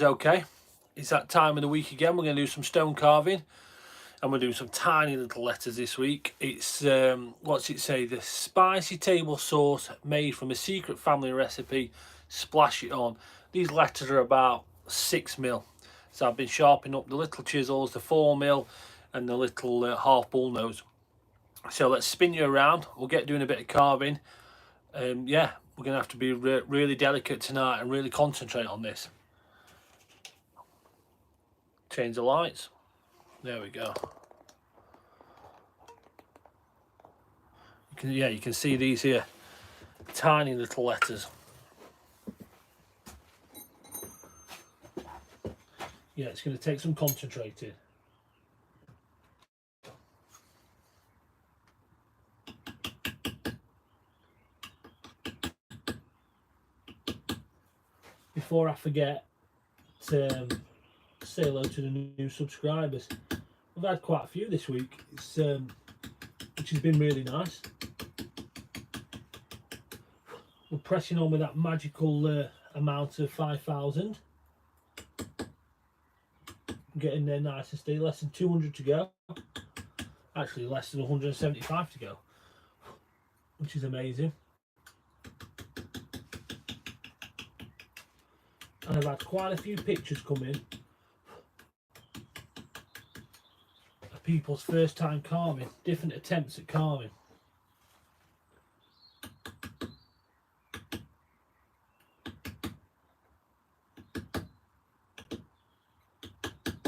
Okay, it's that time of the week again. We're going to do some stone carving, and we're doing some tiny little letters this week. It's what's it say? The spicy table sauce made from a secret family recipe. Splash it on. These letters are about 6mm, so I've been sharpening up the little chisels, the 4mm, and the little half bullnose. So let's spin you around. We'll get doing a bit of carving. Yeah, we're going to have to be really delicate tonight and really concentrate on this. Change the lights. There we go. You can see these here, tiny little letters. Yeah, it's going to take some concentrating. Before I forget to say hello to the new subscribers. We've had quite a few this week, which has been really nice. We're pressing on with that magical amount of 5,000. Getting there nice and steady. Less than 200 to go. Actually, less than 175 to go, which is amazing. And I've had quite a few pictures come in of people's first time carving, different attempts at carving.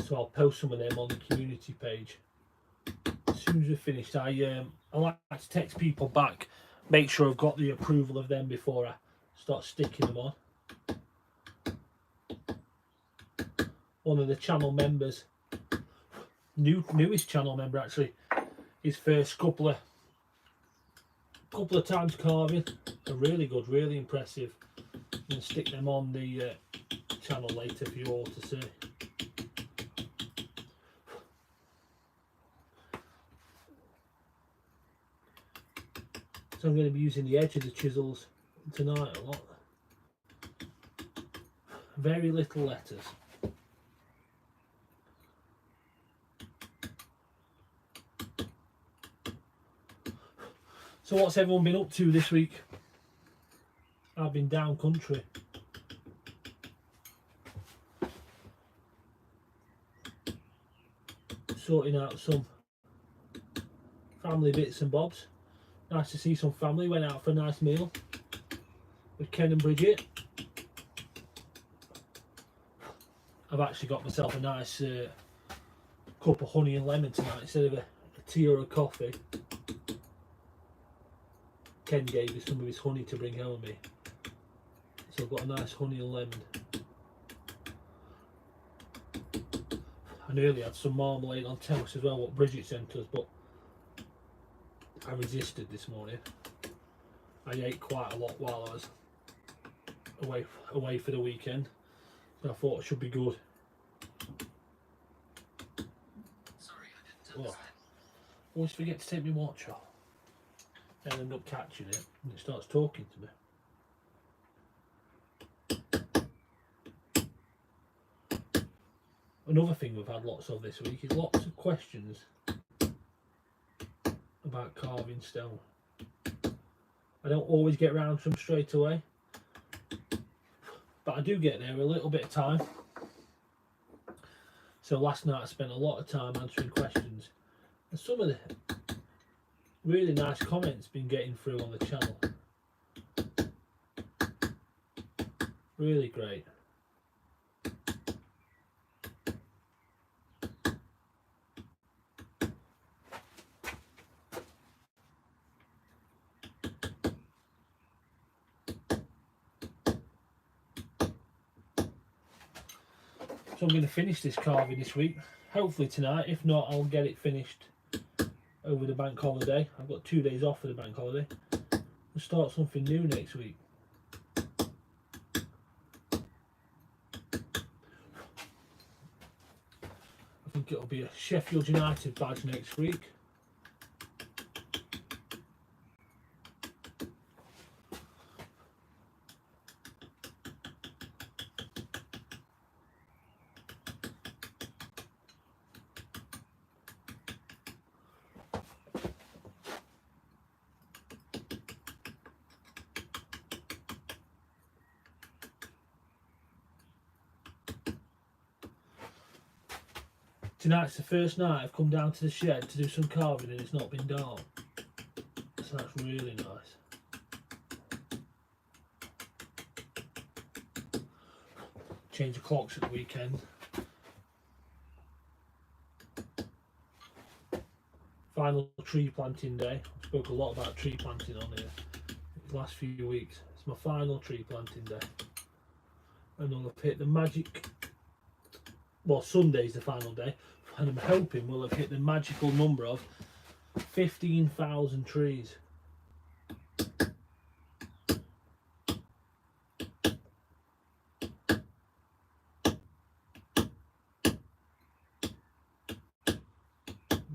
So I'll post some of them on the community page as soon as we're finished. I like to text people back, make sure I've got the approval of them before I start sticking them on. One of the channel members, newest channel member actually, his first couple of times carving are really good, really impressive. I'm going to stick them on the channel later for you all to see. So I'm going to be using the edge of the chisels tonight a lot. Very little letters. So what's everyone been up to this week? I've been down country. Sorting out some family bits and bobs. Nice to see some family. Went out for a nice meal with Ken and Bridget. I've actually got myself a nice cup of honey and lemon tonight instead of a tea or a coffee. Ken gave me some of his honey to bring home with me. So I've got a nice honey and lemon. I nearly had some marmalade on toast as well, what Bridget sent us, but I resisted this morning. I ate quite a lot while I was away for the weekend, so I thought it should be good. Sorry, I didn't understand. Always forget to take my watch off. Then I end up catching it and it starts talking to me. Another thing we've had lots of this week is lots of questions about carving stone. I don't always get round to them straight away, but I do get there a little bit of time. So last night I spent a lot of time answering questions, and some of the really nice comments been getting through on the channel. Really great. So I'm going to finish this carving this week, hopefully tonight. If not, I'll get it finished over the bank holiday. I've got 2 days off for the bank holiday. We'll start something new next week. I think it'll be a Sheffield United badge next week. Tonight's the first night I've come down to the shed to do some carving and it's not been dark. So that's really nice. Change the clocks at the weekend. Final tree planting day. I spoke a lot about tree planting on here the last few weeks. It's my final tree planting day. And I'll have hit the magic, well, Sunday's the final day, and I'm hoping we'll have hit the magical number of 15,000 trees.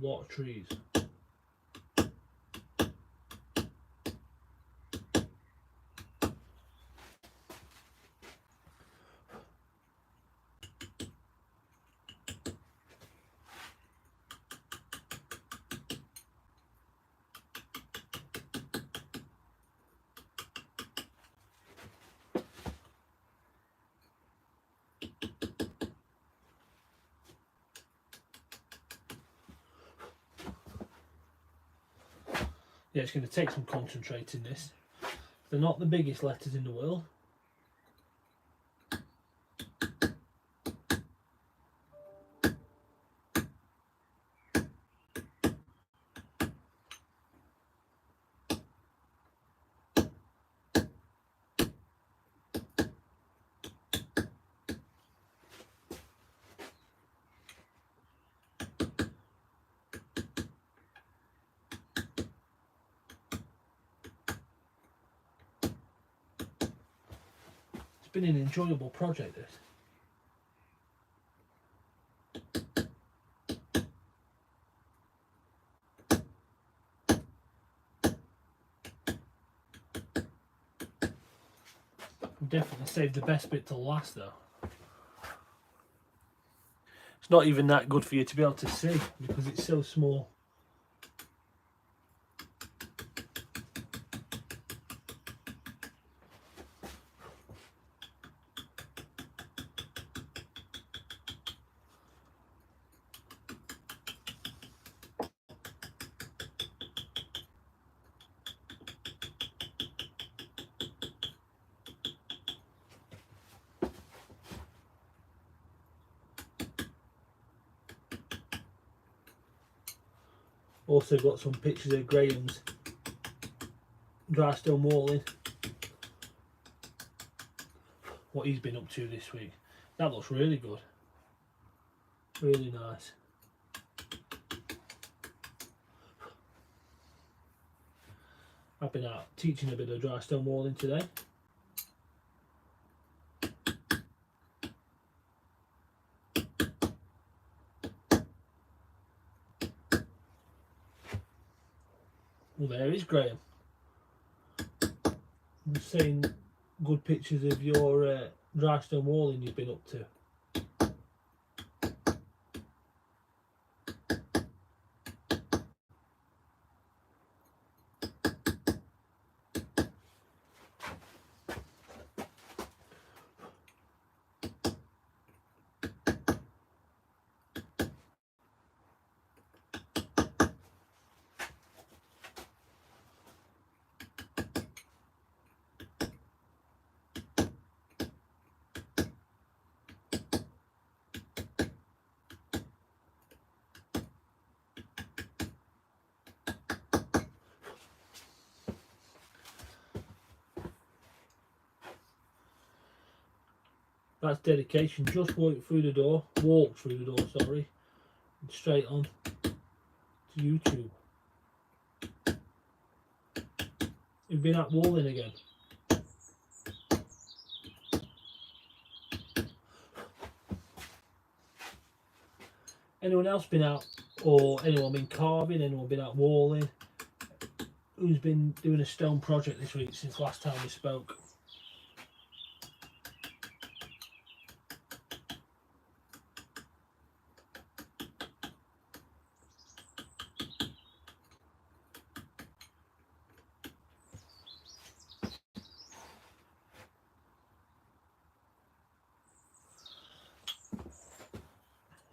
Lot of trees. Yeah, it's going to take some concentrating this. They're not the biggest letters in the world. It's been an enjoyable project, this. Definitely saved the best bit till last though. It's not even that good for you to be able to see because it's so small. Also got some pictures of Graham's dry stone walling. What he's been up to this week. That looks really good. Really nice. I've been out teaching a bit of dry stone walling today. Well, there is Graham. I'm seeing good pictures of your dry stone walling you've been up to. That's dedication. Just walked through the door, sorry, and straight on to YouTube. You've been out walling again. Anyone else been out, or anyone been carving, anyone been out walling? Who's been doing a stone project this week since last time we spoke?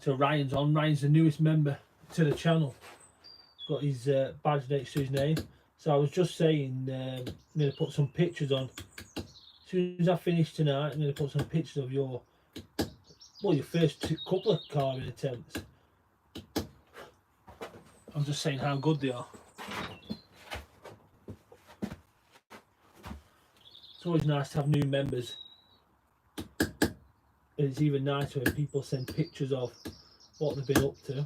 So Ryan's on. Ryan's the newest member to the channel. He's got his badge next to his name. So I was just saying, I'm going to put some pictures on. As soon as I finish tonight, I'm going to put some pictures of your first couple of carving attempts. I'm just saying how good they are. It's always nice to have new members. And it's even nicer when people send pictures of what they've been up to.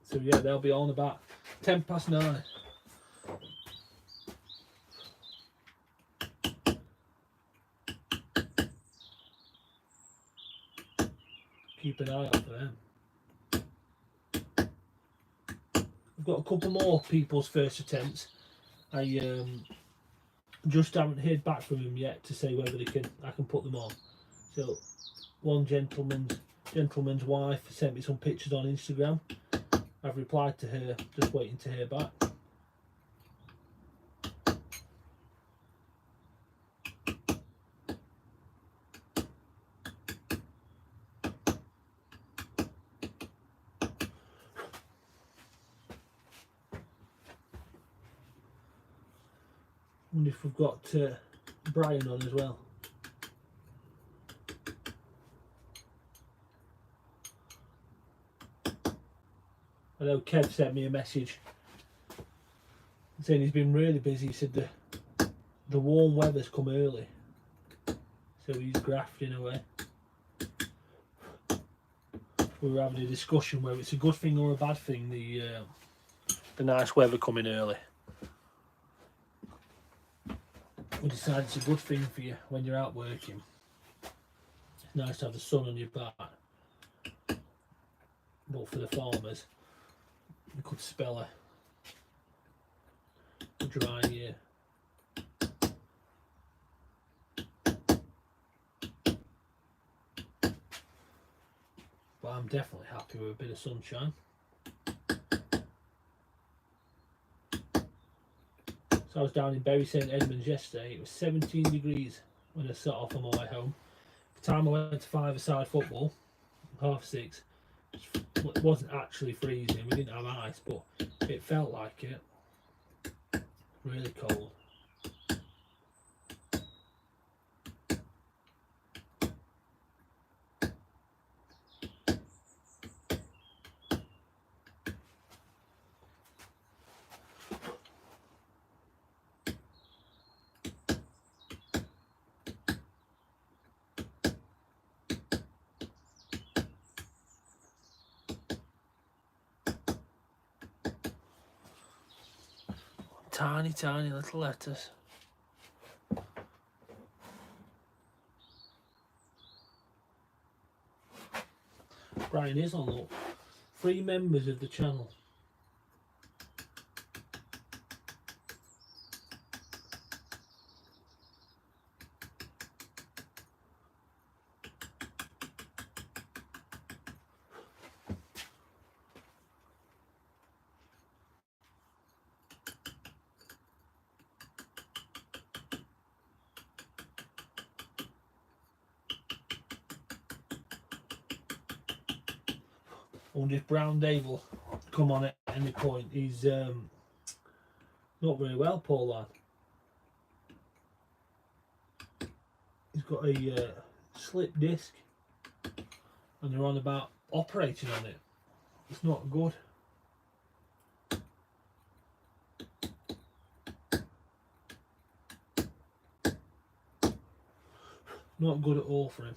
So yeah, they'll be on about 9:10. Keep an eye out for them. I've got a couple more people's first attempts. I just haven't heard back from them yet to say whether I can put them on. So one gentleman's wife sent me some pictures on Instagram. I've replied to her, just waiting to hear back. Wonder if we've got Brian on as well. I know Kev sent me a message saying he's been really busy. He said the warm weather's come early, so he's grafting away. We were having a discussion whether it's a good thing or a bad thing, the nice weather coming early. We decided it's a good thing for you when you're out working. It's nice to have the sun on your back. But for the farmers, it could spell a dry year. But I'm definitely happy with a bit of sunshine. So I was down in Bury St Edmunds yesterday. It was 17 degrees when I set off on my way home. By the time I went to 5-a-side football, 6:30, it wasn't actually freezing. We didn't have ice, but it felt like it. Really cold. Tiny, tiny little letters. Brian is on, look. 3 members of the channel. I wonder if Brown Dave will come on at any point. He's not very well, poor lad. He's got a slip disc and they're on about operating on it. It's not good. Not good at all for him.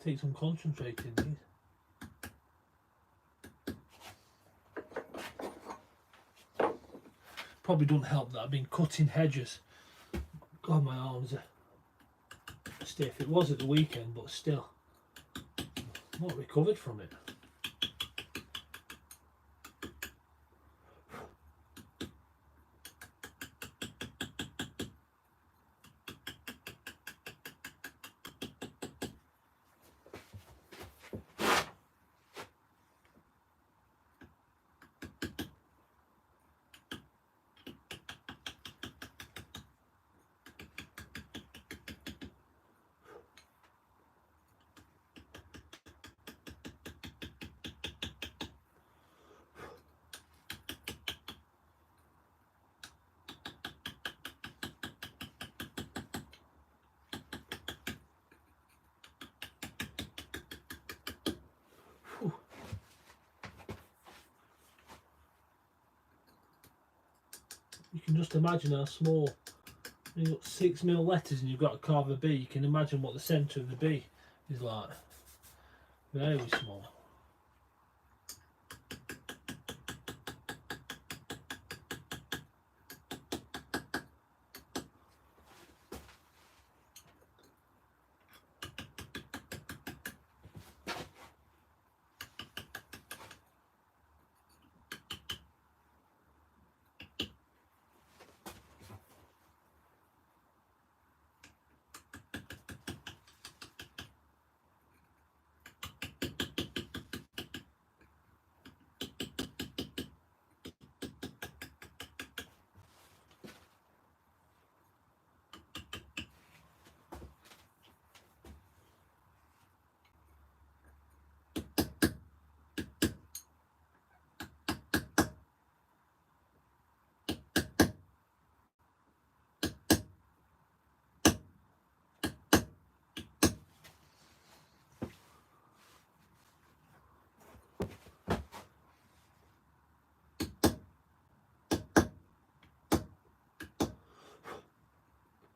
Take some concentrating these. Probably doesn't help that I've been cutting hedges. God, my arms are stiff. It was at the weekend, but still, I'm not recovered from it. You can just imagine how small. You've got 6mm letters and you've got to carve a B. You can imagine what the centre of the B is like. Very small.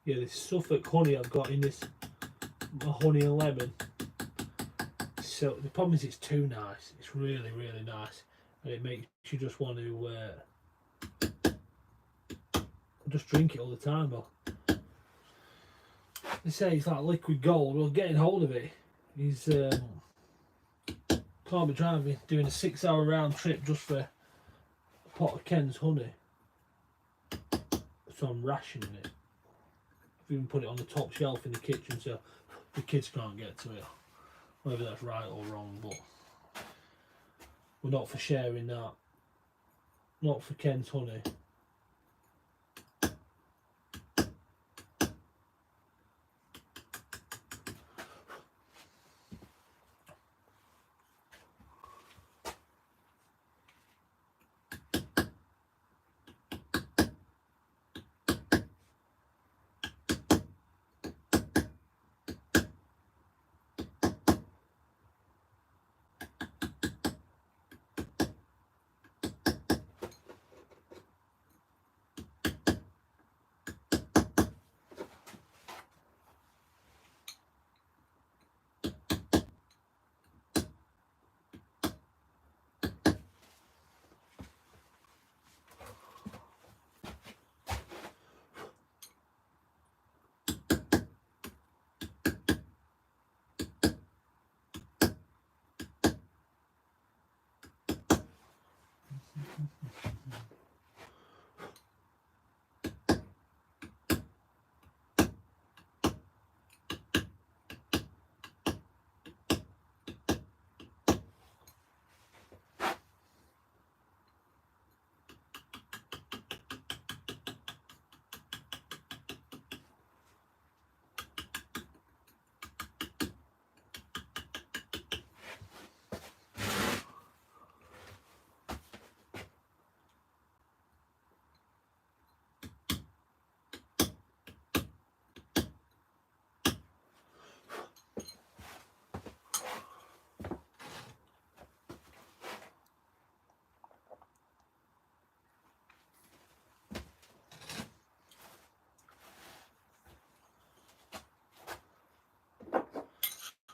Yeah, this Suffolk honey I've got in this honey and lemon. So the problem is it's too nice. It's really, really nice, and it makes you just want to just drink it all the time. But they say it's like liquid gold. Well, getting hold of it is can't be driving, doing a 6-hour round trip just for a pot of Ken's honey. So I'm rationing it. I've even put it on the top shelf in the kitchen so the kids can't get to it. Whether that's right or wrong, but we're not for sharing that. Not for Ken's honey.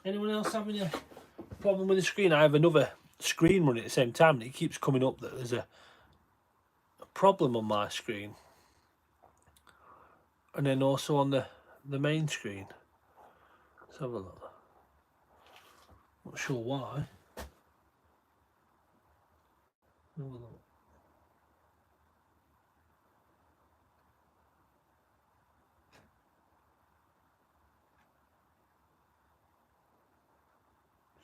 Anyone else having a problem with the screen? I have another screen running at the same time and it keeps coming up that there's a problem on my screen. And then also on the main screen. Let's have a look. Not sure why. Have a look.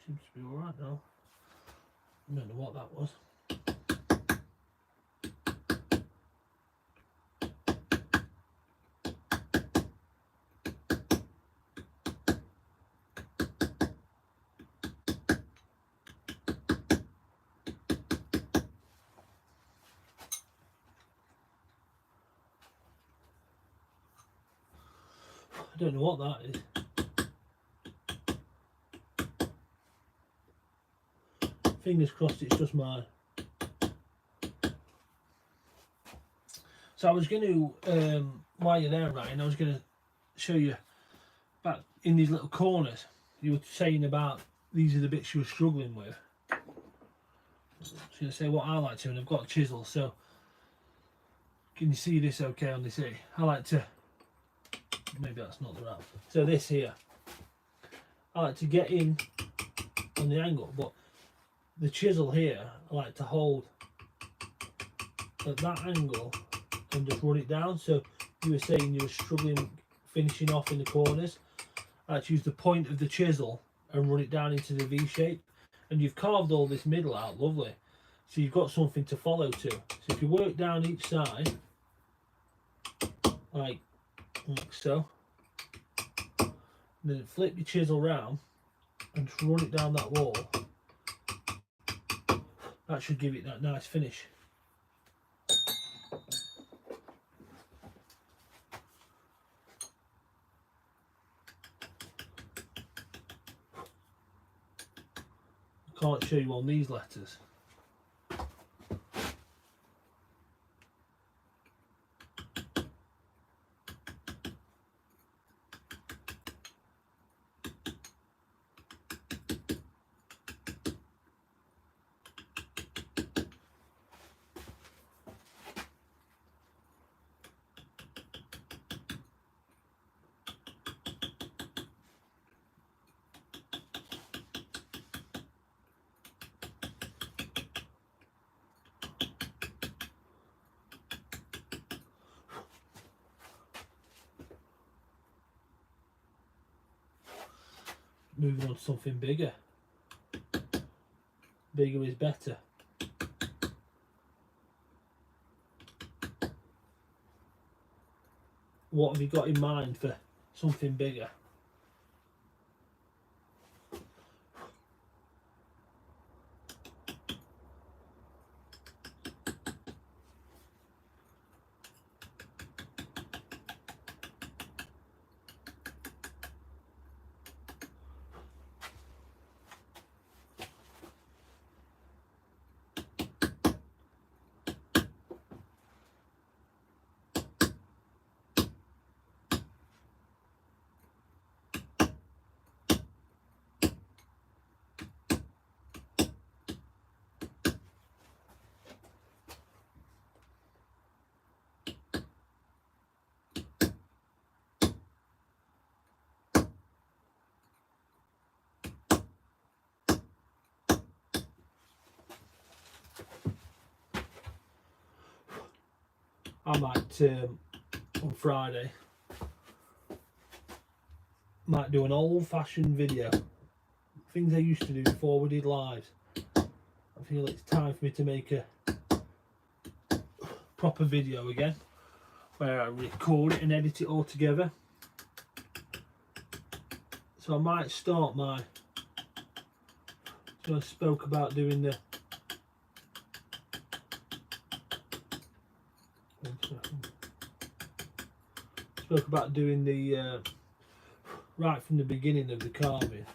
Seems to be alright now. I don't know what that was. I don't know what that is. Fingers crossed it's just mine. So I was going to, while you're there, Ryan, I was going to show you back in these little corners. You were saying about these are the bits you were struggling with. I was going to say what I like to, and I've got a chisel, so can you see this okay on this here? I like to, maybe that's not the right. So this here, I like to get in on the angle, but the chisel here, I like to hold at that angle and just run it down. So you were saying you were struggling finishing off in the corners. I like to use the point of the chisel and run it down into the V shape. And you've carved all this middle out, lovely. So you've got something to follow to. So if you work down each side, like so, and then flip your chisel round and just run it down that wall. That should give it that nice finish. I can't show you on these letters. Moving on to something bigger. Bigger is better. What have you got in mind for something bigger? I might, on Friday, might do an old-fashioned video. Things I used to do before we did lives. I feel it's time for me to make a proper video again, where I record it and edit it all together. So I might start my, so I spoke about doing the, right from the beginning of the carving.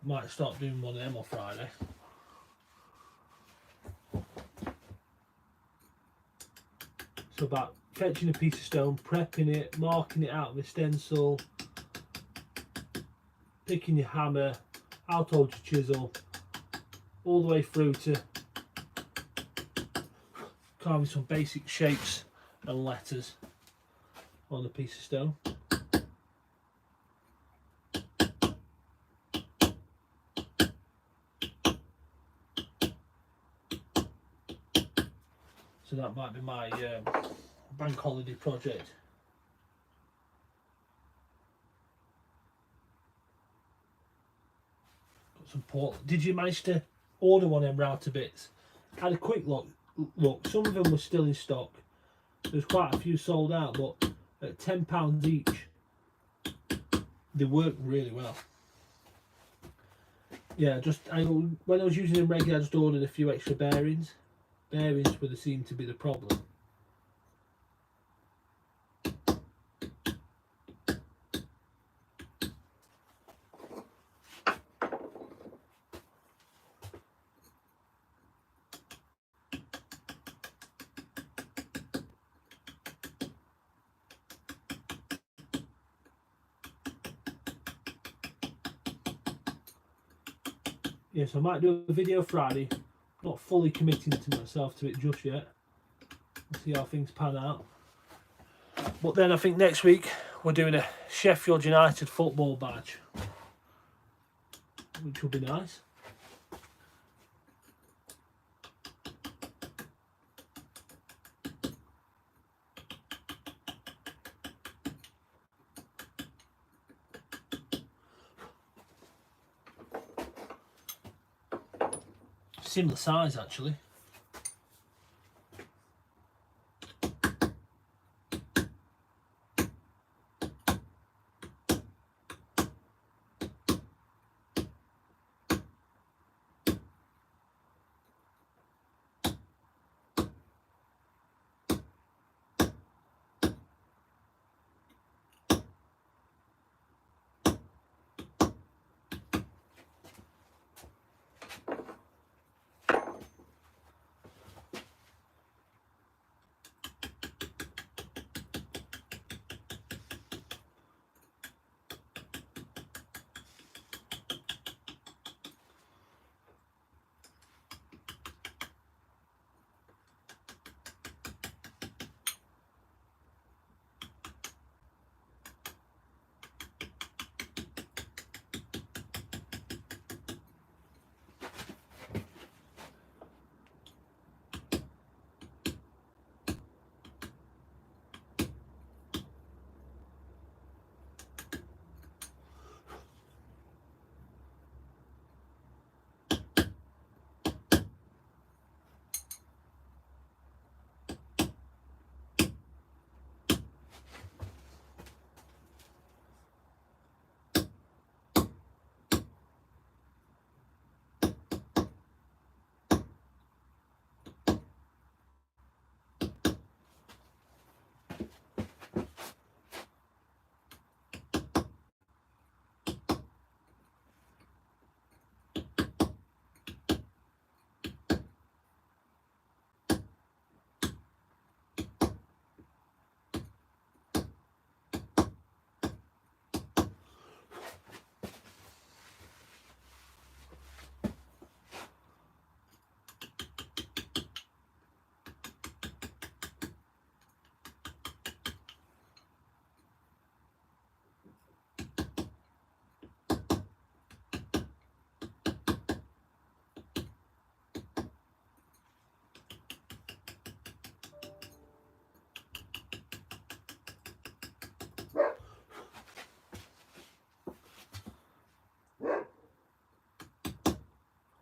Might start doing one of them on Friday. So about fetching a piece of stone, prepping it, marking it out with a stencil, picking your hammer, out holds your chisel, all the way through to carving some basic shapes and letters on a piece of stone. So that might be my bank holiday project. Got some port. Did you manage to order one of them router bits? I had a quick look. Some of them were still in stock. There's quite a few sold out, but at £10 each, they work really well. Yeah, when I was using them regularly, I just ordered a few extra bearings. Bearings were seem to be the problem. Yes, I might do a video Friday. Not fully committing to myself to it just yet. We'll see how things pan out. But then I think next week we're doing a Sheffield United football badge, which will be nice. Similar size actually.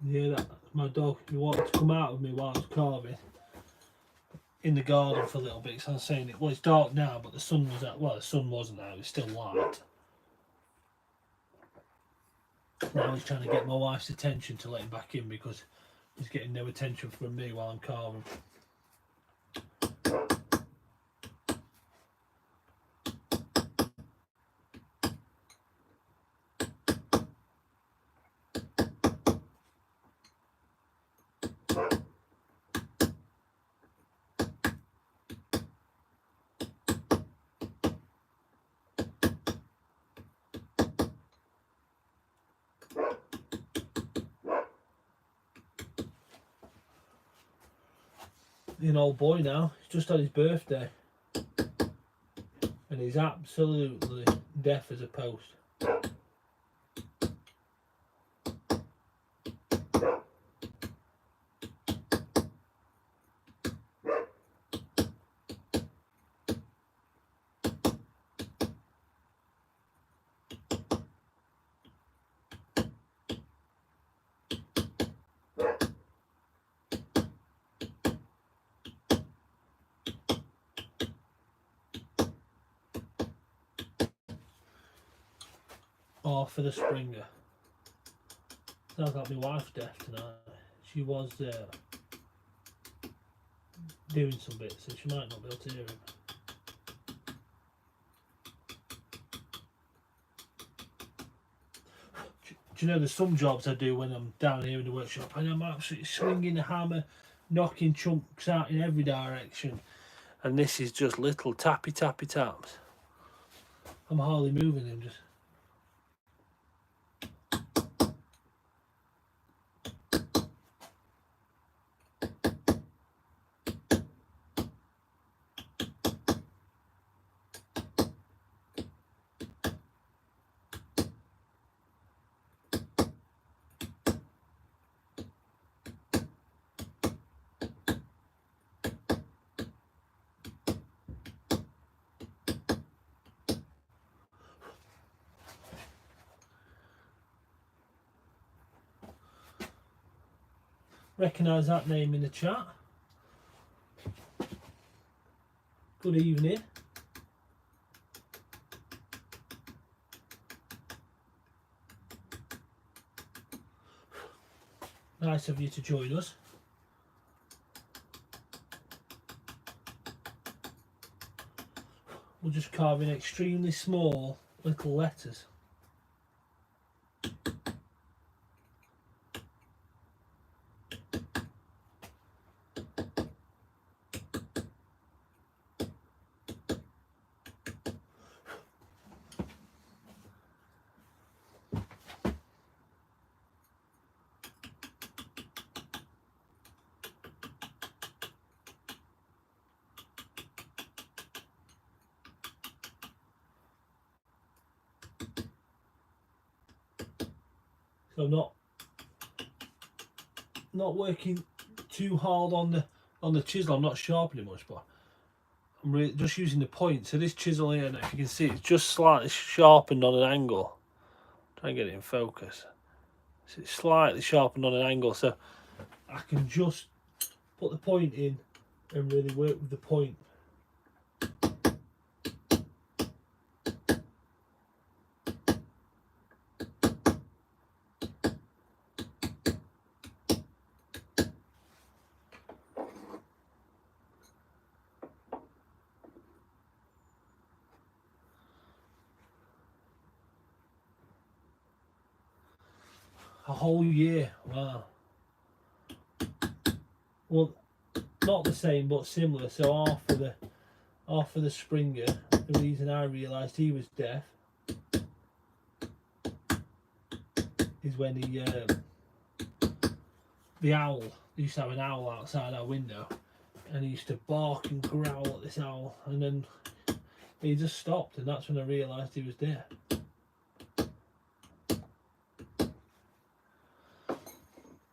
Yeah, that's my dog. He wanted to come out with me while I was carving in the garden for a little bit. So I was saying it. Well, it's dark now, but the sun was out. Well, the sun wasn't out. It was still light. Now he's trying to get my wife's attention to let him back in because he's getting no attention from me while I'm carving. an old boy now. He's just had his birthday. And he's absolutely deaf as a post. Or for the Springer. Sounds like my wife's deaf tonight. She was doing some bits, so she might not be able to hear him. Do you know there's some jobs I do when I'm down here in the workshop and I'm absolutely swinging the hammer, knocking chunks out in every direction, and this is just little tappy taps. I'm hardly moving him, just. Recognise that name in the chat. Good evening. Nice of you to join us. We're just carving extremely small little letters. So not working too hard on the chisel. I'm not sharpening much, but I'm really just using the point. So this chisel here, if you can see, it's just slightly sharpened on an angle. Try and get it in focus. So it's slightly sharpened on an angle, so I can just put the point in and really work with the point. A whole year, wow. Well, not the same, but similar. So after the Springer, the reason I realised he was deaf is when the owl, he used to have an owl outside our window, and he used to bark and growl at this owl, and then he just stopped, and that's when I realised he was deaf.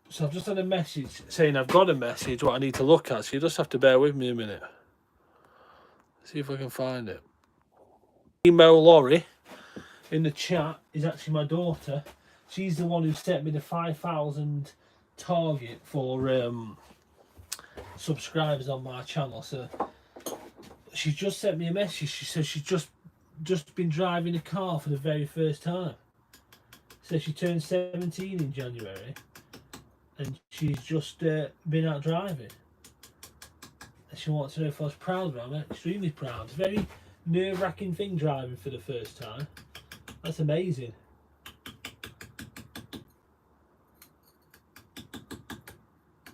So I've just had a message saying I've got a message what I need to look at, so you just have to bear with me a minute. See if I can find it. Emo Laurie in the chat is actually my daughter. She's the one who set me the 5,000 target for subscribers on my channel. So she's just sent me a message. She says she's just been driving a car for the very first time. So she turned 17 in January, and she's just been out driving. And she wants to know if I was proud of her. I'm extremely proud. It's a very nerve-wracking thing driving for the first time. That's amazing.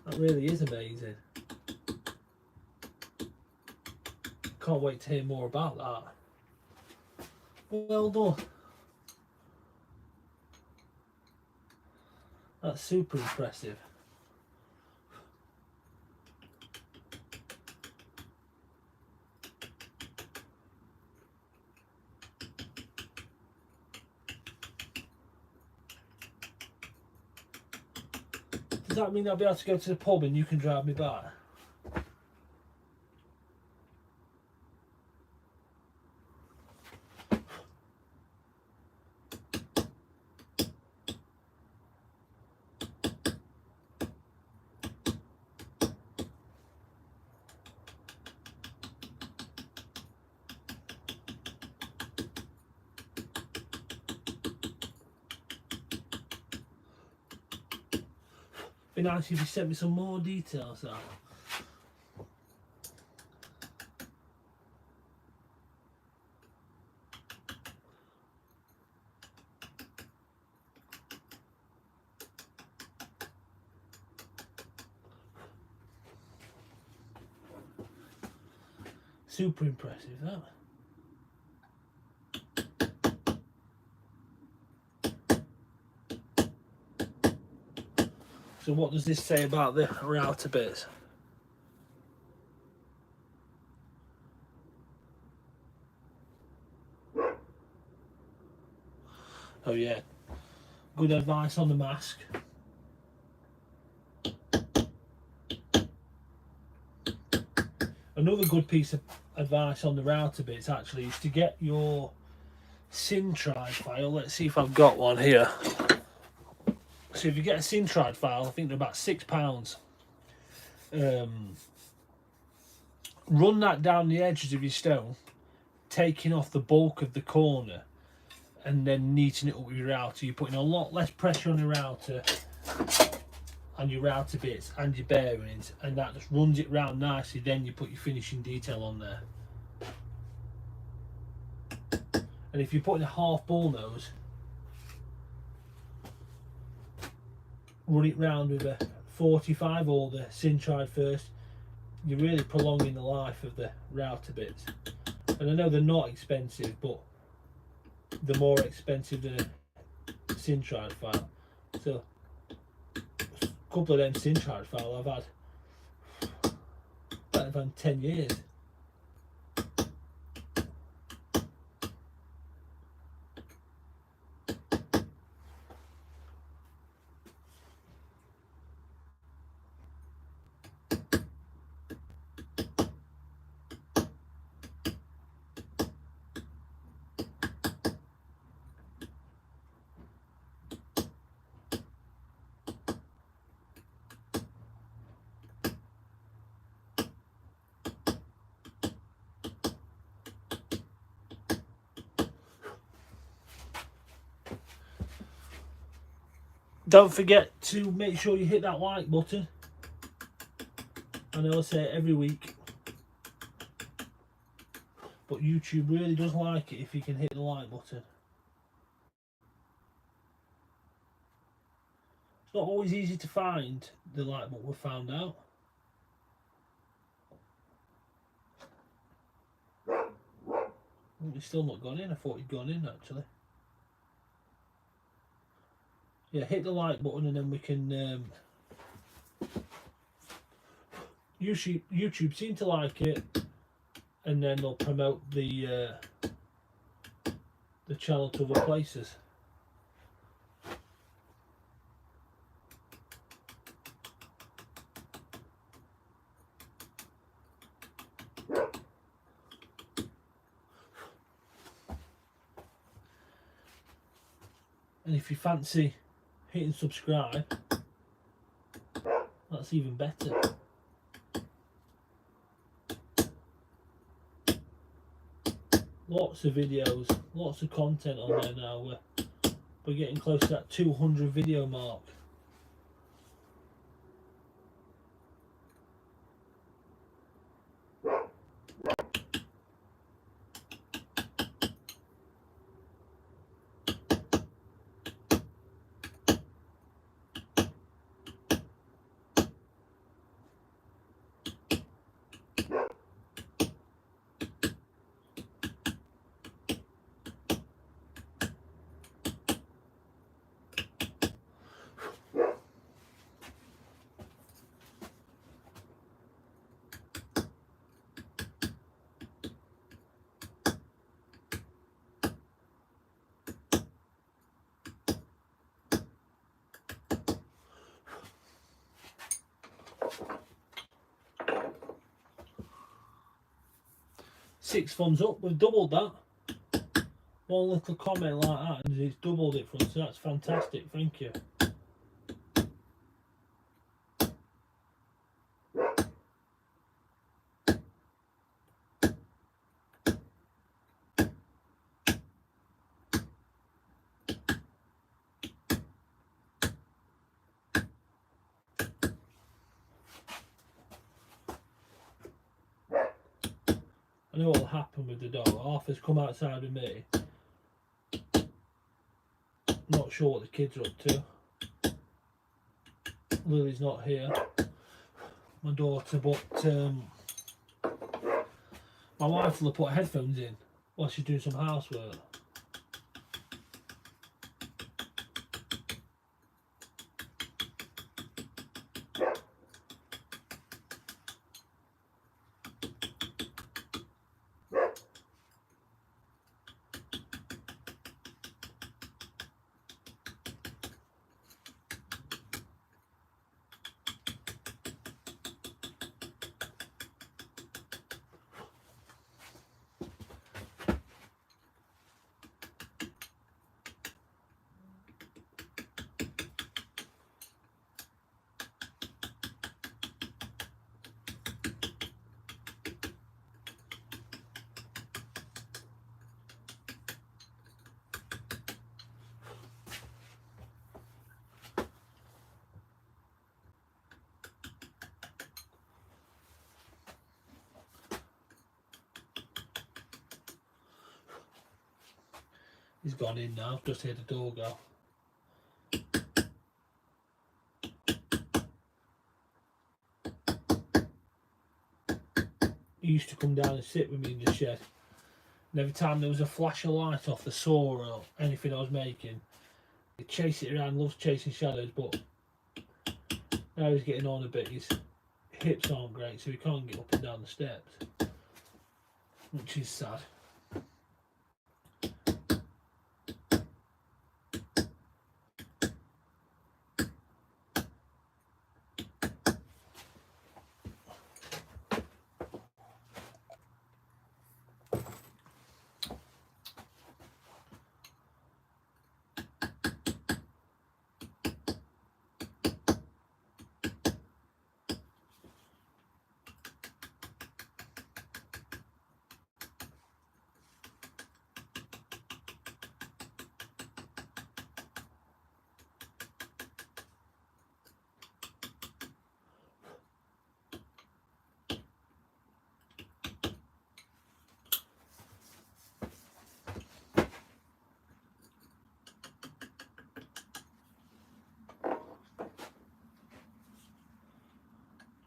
That really is amazing. Can't wait to hear more about that. Well done. That's super impressive. that mean I'll be able to go to the pub and you can drive me back? Be nice if you sent me some more details out. Super impressive, that. So what does this say about the router bits? Oh yeah, good advice on the mask. Another good piece of advice on the router bits actually is to get your Syntride file. Let's see if I've got one here. So if you get a Syntride file, I think they're about £6. Run that down the edges of your stone, taking off the bulk of the corner, and then neaten it up with your router. You're putting a lot less pressure on the router and your router bits and your bearings, and that just runs it round nicely. Then you put your finishing detail on there. And if you're putting a half bull nose, run it round with a 45 or the Syntride first. You're really prolonging the life of the router bits. And I know they're not expensive, but they're more expensive than a Syntride file. So a couple of them Syntride files I've had 10 years. Don't forget to make sure you hit that like button. I know I say it every week, but YouTube really does like it if you can hit the like button. It's not always easy to find the like button, we found out. He's still not gone in. I thought he'd gone in actually. Yeah, hit the like button and then we can YouTube seem to like it, and then they'll promote the channel to other places. And if you fancy hitting subscribe, that's even better. Lots of videos, lots of content on there now. We're getting close to that 200 video mark. 6 thumbs up. We've doubled that. One little comment like that and it's doubled it for us, so that's fantastic. Thank you. I know what'll happen with the dog. Arthur's come outside with me. Not sure what the kids are up to. Lily's not here. My daughter, but my wife will have put headphones in while she's doing some housework. He's gone in now. Just heard the door go. He used to come down and sit with me in the shed. And every time there was a flash of light off the saw or anything I was making, he'd chase it around, loves chasing shadows, but now he's getting on a bit. His hips aren't great, so he can't get up and down the steps, which is sad.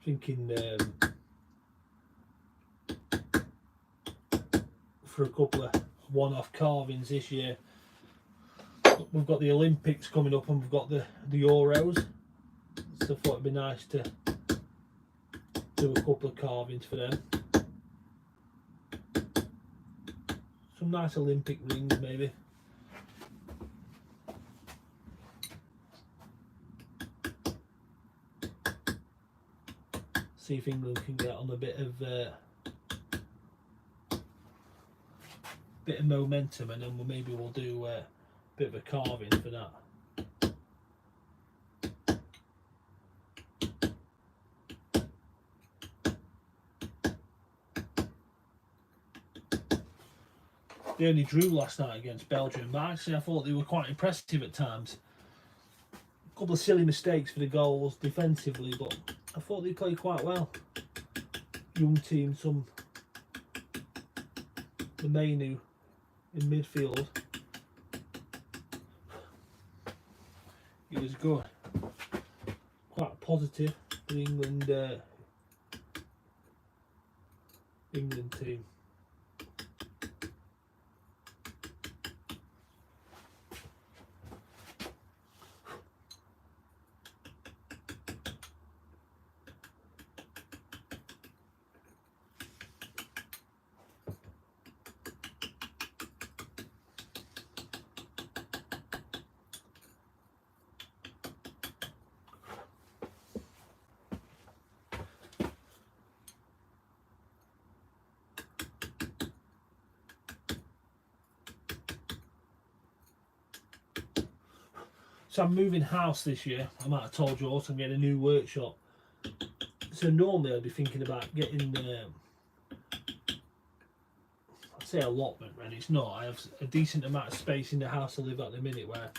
Thinking for a couple of one-off carvings this year. We've got the Olympics coming up and we've got the Euros, so I thought it'd be nice to do a couple of carvings for them. Some nice Olympic rings maybe. See if England can get on a bit of momentum, and then maybe we'll do a bit of a carving for that. They only drew last night against Belgium, but actually I thought they were quite impressive at times. A couple of silly mistakes for the goals defensively, but I thought they played quite well. Young team, some the Mainu in midfield. It was good. Quite positive for the England team. So I'm moving house this year. I might have told you also I'm getting a new workshop. So normally I'd be thinking about getting, I'd say allotment ready. It's not. I have a decent amount of space in the house I live at the minute where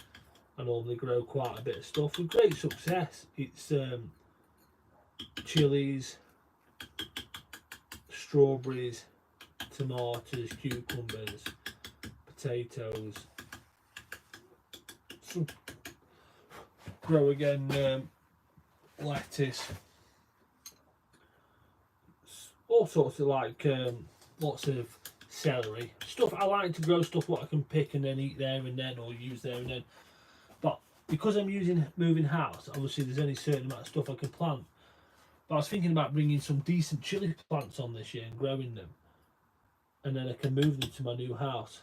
I normally grow quite a bit of stuff with great success. It's chilies, strawberries, tomatoes, cucumbers, potatoes, some grow again lettuce, all sorts of like lots of celery stuff. I like to grow stuff what I can pick and then eat there and then, or use there and then. But because I'm moving house, obviously there's only a certain amount of stuff I can plant. But I was thinking about bringing some decent chili plants on this year and growing them, and then I can move them to my new house.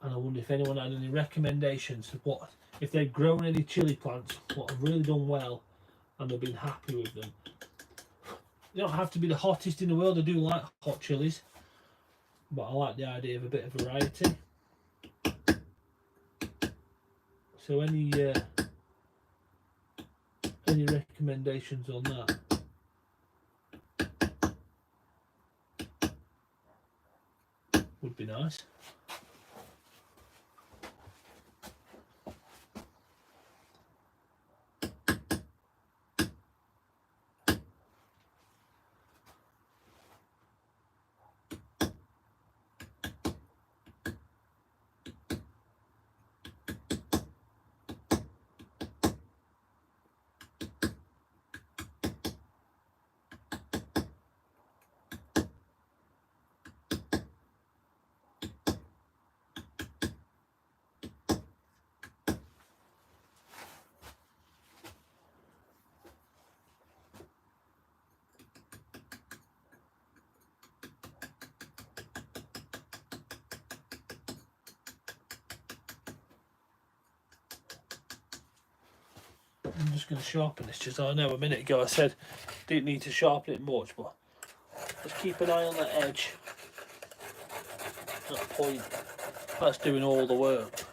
And I wonder if anyone had any recommendations of what, if they've grown any chili plants, what have really done well and they've been happy with them. They don't have to be the hottest in the world. I do like hot chilies, but I like the idea of a bit of variety. So any recommendations on that? Would be nice. I'm just going to sharpen this. Just I know a minute ago I said didn't need to sharpen it much, but just keep an eye on the edge. That point, that's doing all the work.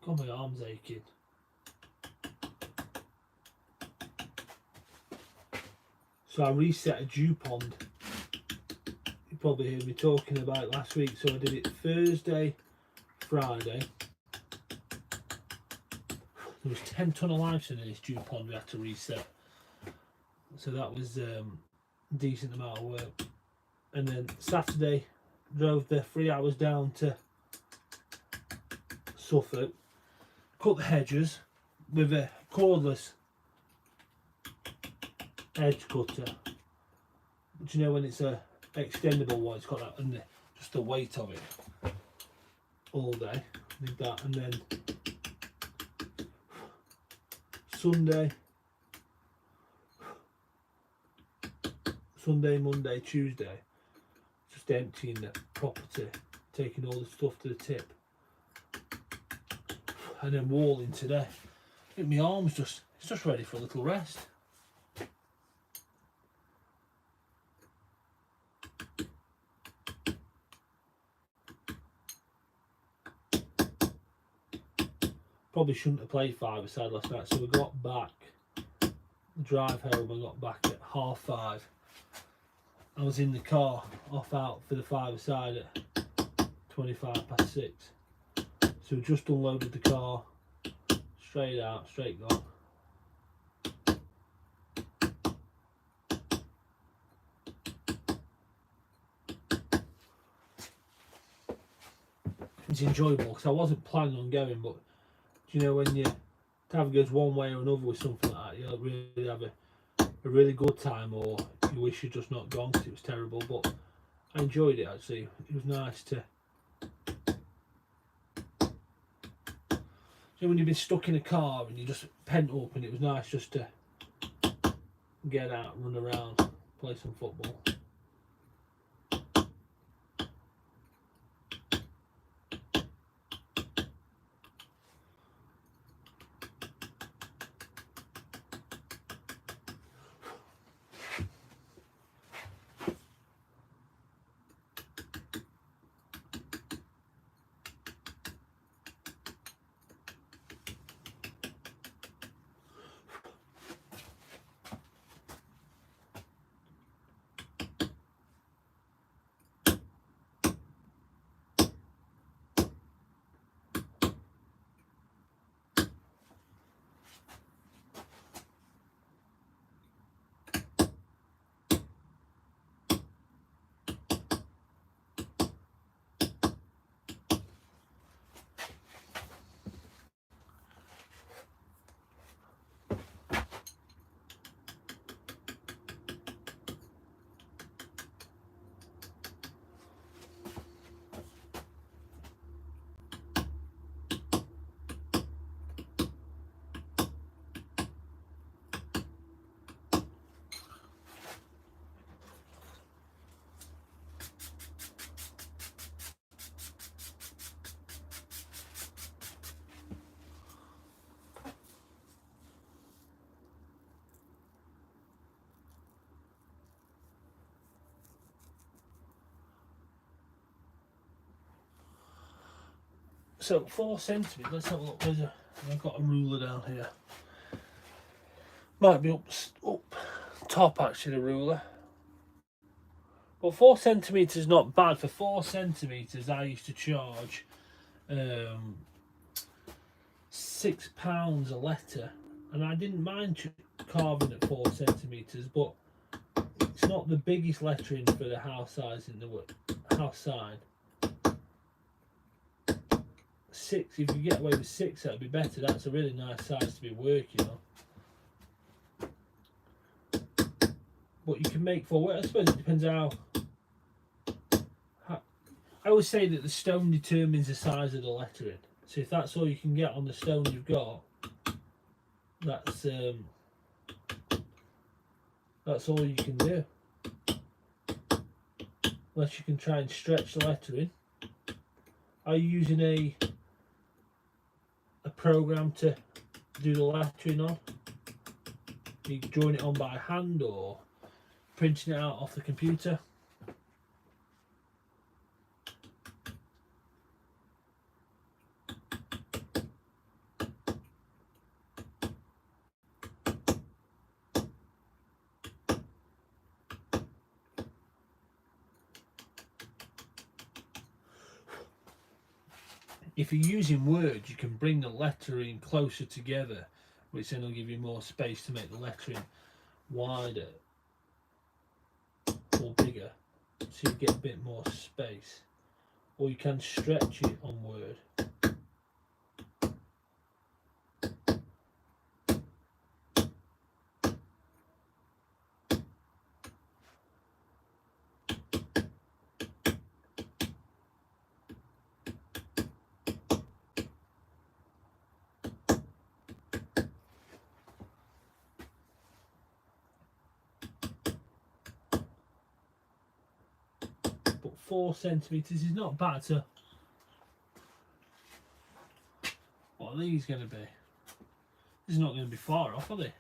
God, my arm's aching. So I reset a dew pond. You probably heard me talking about it last week. So I did it Thursday, Friday. There was 10 ton of lice in this dew pond we had to reset. So that was a decent amount of work. And then Saturday, drove the 3 hours down to Suffolk, cut the hedges with a cordless edge cutter. But you know, when it's a extendable one, it's got that and just the weight of it all day. Did that, and then Sunday, Monday, Tuesday, just emptying the property, taking all the stuff to the tip, and then walling today. I think my arm's it's just ready for a little rest. Probably shouldn't have played five-a-side last night, so we got back, the drive home, I got back at 5:30. I was in the car, off out for the five-a-side at 6:25. So we just unloaded the car, straight out, straight gone. It's enjoyable because I wasn't planning on going, but you know, when you have goes one way or another with something like that, you'll really have a really good time, or you wish you'd just not gone because it was terrible. But I enjoyed it actually. It was nice to, you know, when you've been stuck in a car and you're just pent up, and it was nice just to get out, run around, play some football. So 4 centimetres, let's have a look. I've got a ruler down here. Might be up top actually, the ruler. But 4 centimetres is not bad. For 4 centimetres I used to charge £6 a letter, and I didn't mind carving at 4 centimetres, but it's not the biggest lettering for the house size in the house side. 6, if you get away with 6, that'd be better. That's a really nice size to be working on. But you can make 4. I suppose it depends how. I always say that the stone determines the size of the lettering. So if that's all you can get on the stone you've got, that's all you can do. Unless you can try and stretch the lettering. Are you using a program to do the lettering on? Are you drawing it on by hand or printing it out off the computer? if you're using Word, you can bring the lettering closer together, which then will give you more space to make the lettering wider or bigger, so you get a bit more space. Or you can stretch it on Word. But 4 centimetres is not bad. So what are these going to be? This is not going to be far off, are they?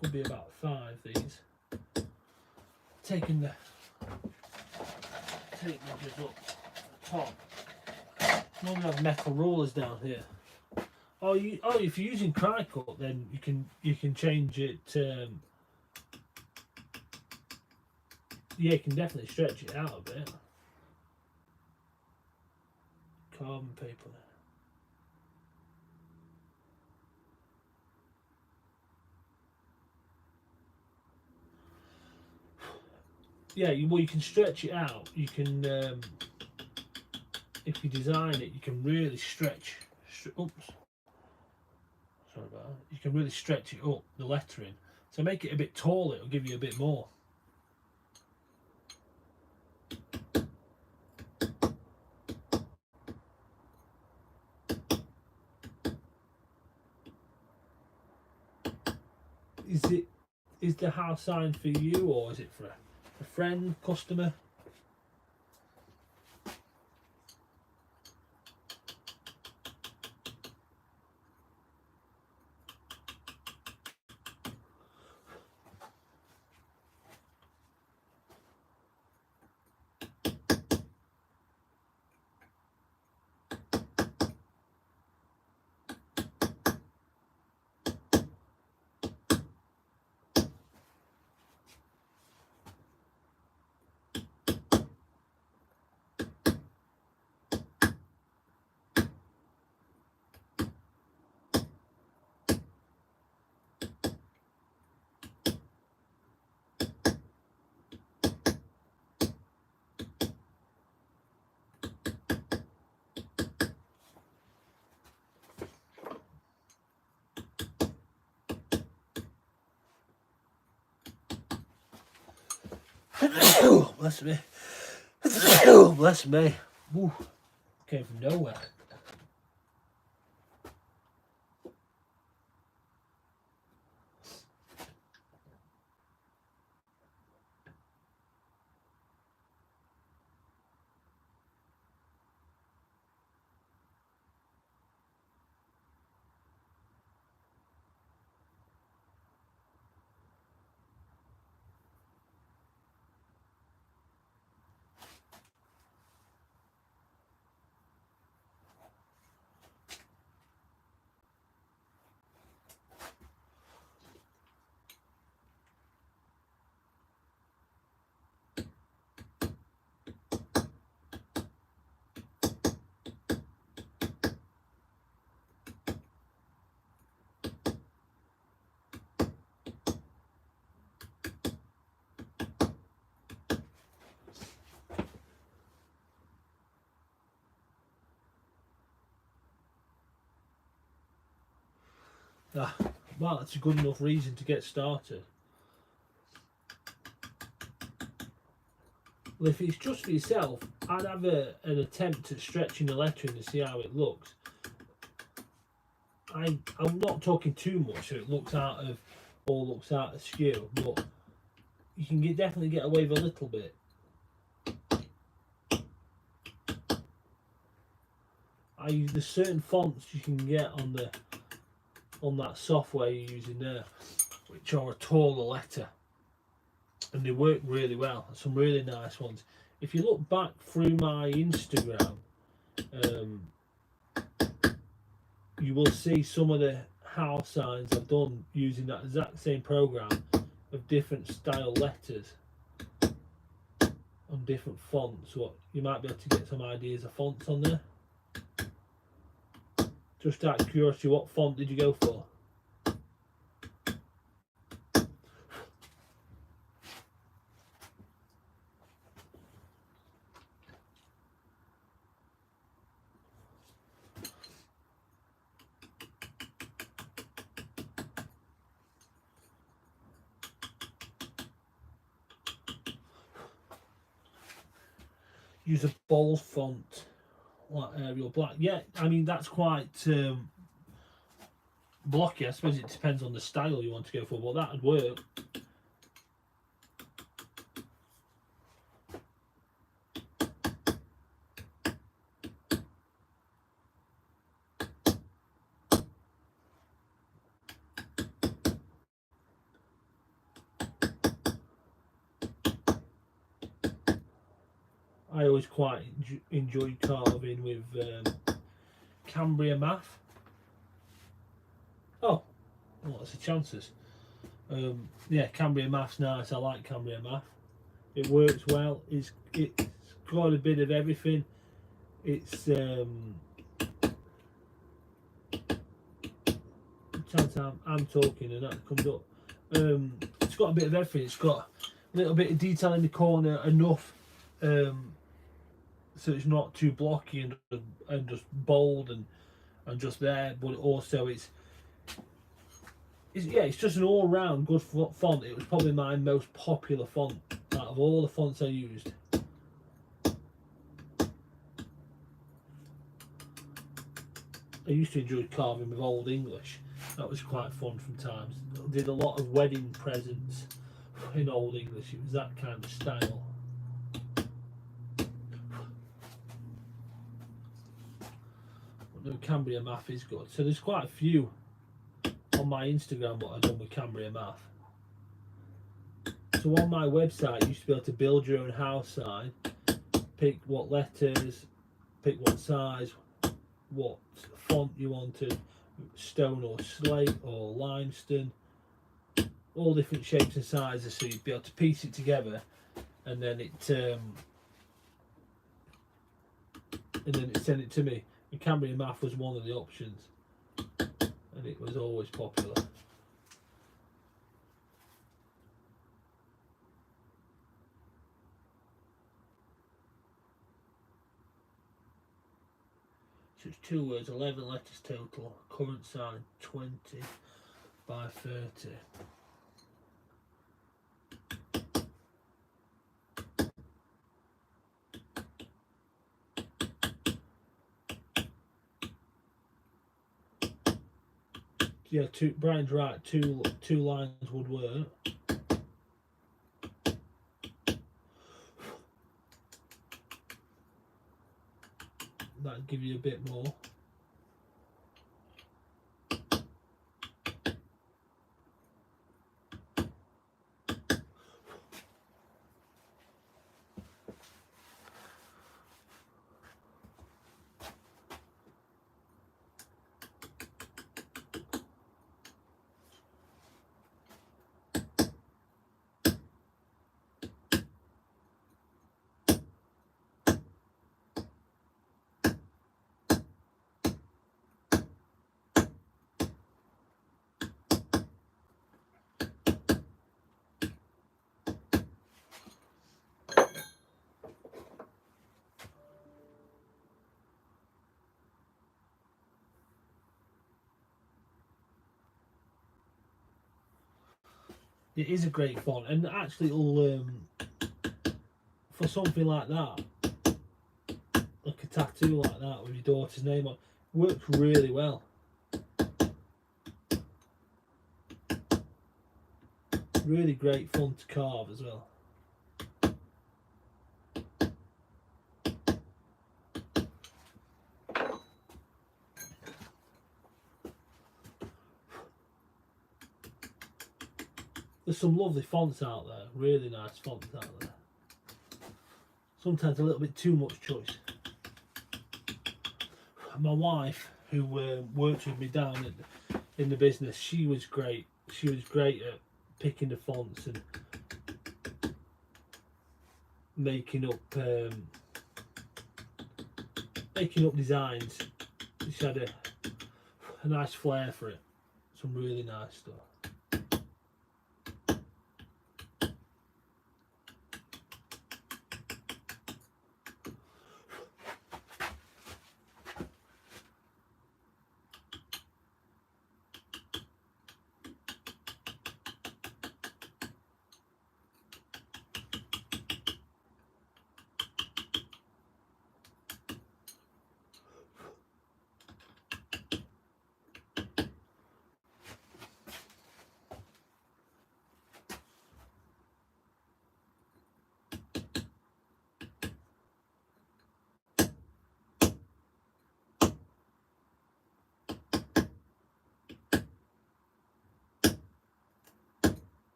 Could be about 5 these. Taking the tape measures up the top. Normally have metal rulers down here. Oh, if you're using cry cut, then you can change it. Yeah, you can definitely stretch it out a bit. Carbon paper. Yeah, well, you can stretch it out. You can, if you design it, you can really stretch. Oops. Sorry about that. You can really stretch it up, the lettering. So make it a bit taller, it'll give you a bit more. Is the house sign for you, or is it for a friend, customer? Bless me. Bless me. Ooh, came from nowhere. Well, that's a good enough reason to get started. Well, if it's just for yourself, I'd have an attempt at stretching the lettering to see how it looks. I'm not talking too much, so it looks out of skew, but you can definitely get away with a little bit. There's certain fonts you can get on that software you're using there, which are a taller letter, and they work really well. Some really nice ones. If you look back through my Instagram, you will see some of the house signs I've done using that exact same program of different style letters on different fonts. What you might be able to get some ideas of fonts on there. Just out of curiosity, what font did you go for? Use a bold font like Arial Black. Yeah, I mean that's quite blocky. I suppose it depends on the style you want to go for, but that would work. I always quite enjoy carving with Cambria Math. Oh, what's the chances? Yeah, Cambria Math's nice. I like Cambria Math. It works well. It's got a bit of everything. It's sometimes I'm talking and that comes up. It's got a bit of everything. It's got a little bit of detail in the corner, enough so it's not too blocky and just bold and just there. But also it's just an all round good font. It was probably my most popular font out of all the fonts I used. I used to enjoy carving with Old English. That was quite fun from times. I did a lot of wedding presents in Old English. It was that kind of style. But no, Cambria Math is good. So there's quite a few on my Instagram what I've done with Cambria Math. So on my website you used to be able to build your own house sign, pick what letters, pick what size, what font you wanted, stone or slate or limestone, all different shapes and sizes, so you'd be able to piece it together and then it sent it to me. And Cambria Math was one of the options and it was always popular. So it's 2 words, 11 letters total, current sign 20 by 30. Yeah, Brian's right, two lines would work. That'd give you a bit more. It is a great font, and actually it'll for something like that, like a tattoo like that with your daughter's name on, works really well. Really great fun to carve as well. There's some lovely fonts out there, really nice fonts out there. Sometimes a little bit too much choice. My wife who worked with me down in the business. She was great. She was great at picking the fonts and making up designs. She had a nice flair for it. Some really nice stuff.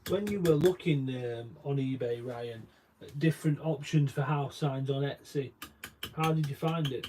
When you were looking on eBay, Ryan, at different options for house signs on Etsy, how did you find it?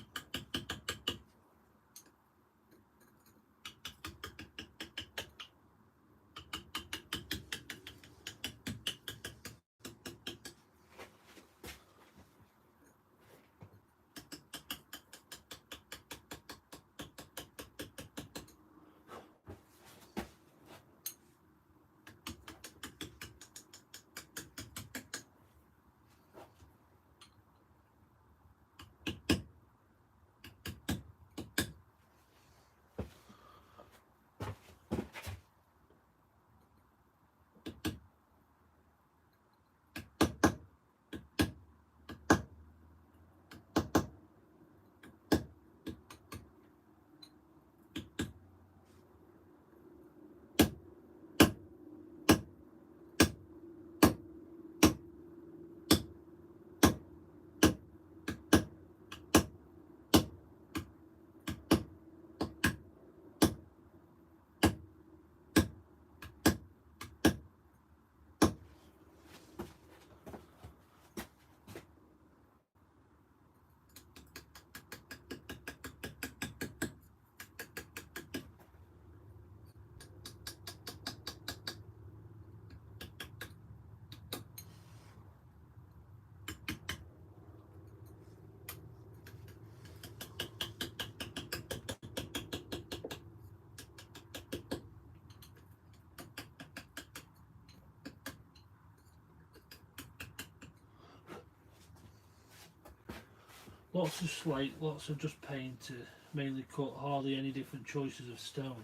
Lots of slate, lots of just paint, mainly cut, hardly any different choices of stone.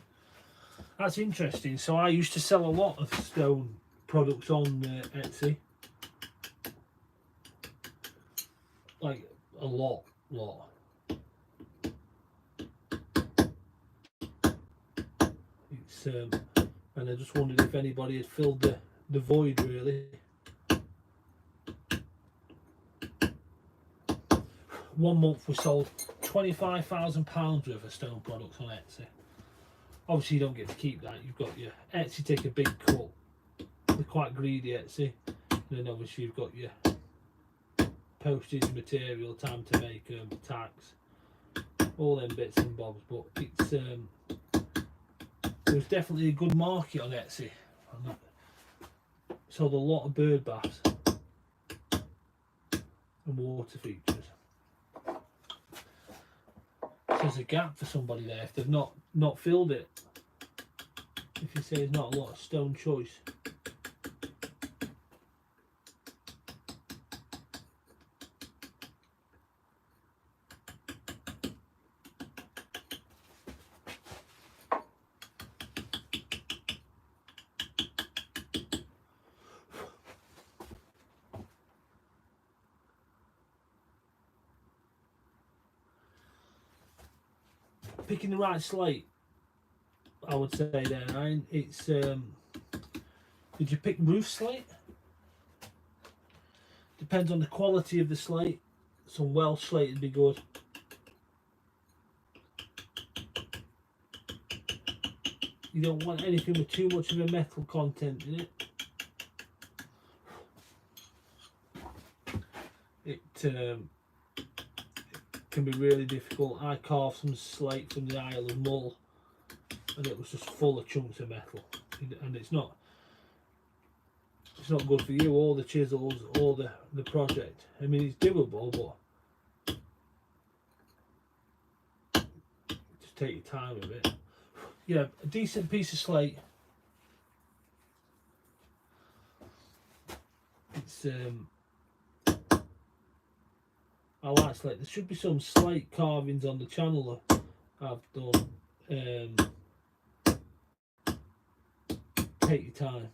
That's interesting. So I used to sell a lot of stone products on Etsy. Like a lot. It's and I just wondered if anybody had filled the void really. 1 month we sold £25,000 worth of stone products on Etsy. Obviously you don't get to keep that. You've got your Etsy take a big cut. They're quite greedy, Etsy. And then obviously you've got your postage, material, time to make them, tax, all them bits and bobs. But it's there's definitely a good market on Etsy. Sold a lot of bird baths and water features. There's a gap for somebody there if they've not filled it. If you say there's not a lot of stone choice. Picking the right slate, I would say there, Ryan. It's did you pick roof slate? Depends on the quality of the slate. Some Welsh slate would be good. You don't want anything with too much of a metal content in it. It can be really difficult. I carved some slate from the Isle of Mull and it was just full of chunks of metal, and it's not good for you or the chisels or the project. I mean, it's doable, but just take your time with it. Yeah, a decent piece of slate. It's I like slate. There should be some slate carvings on the channel that I've done. Take your time.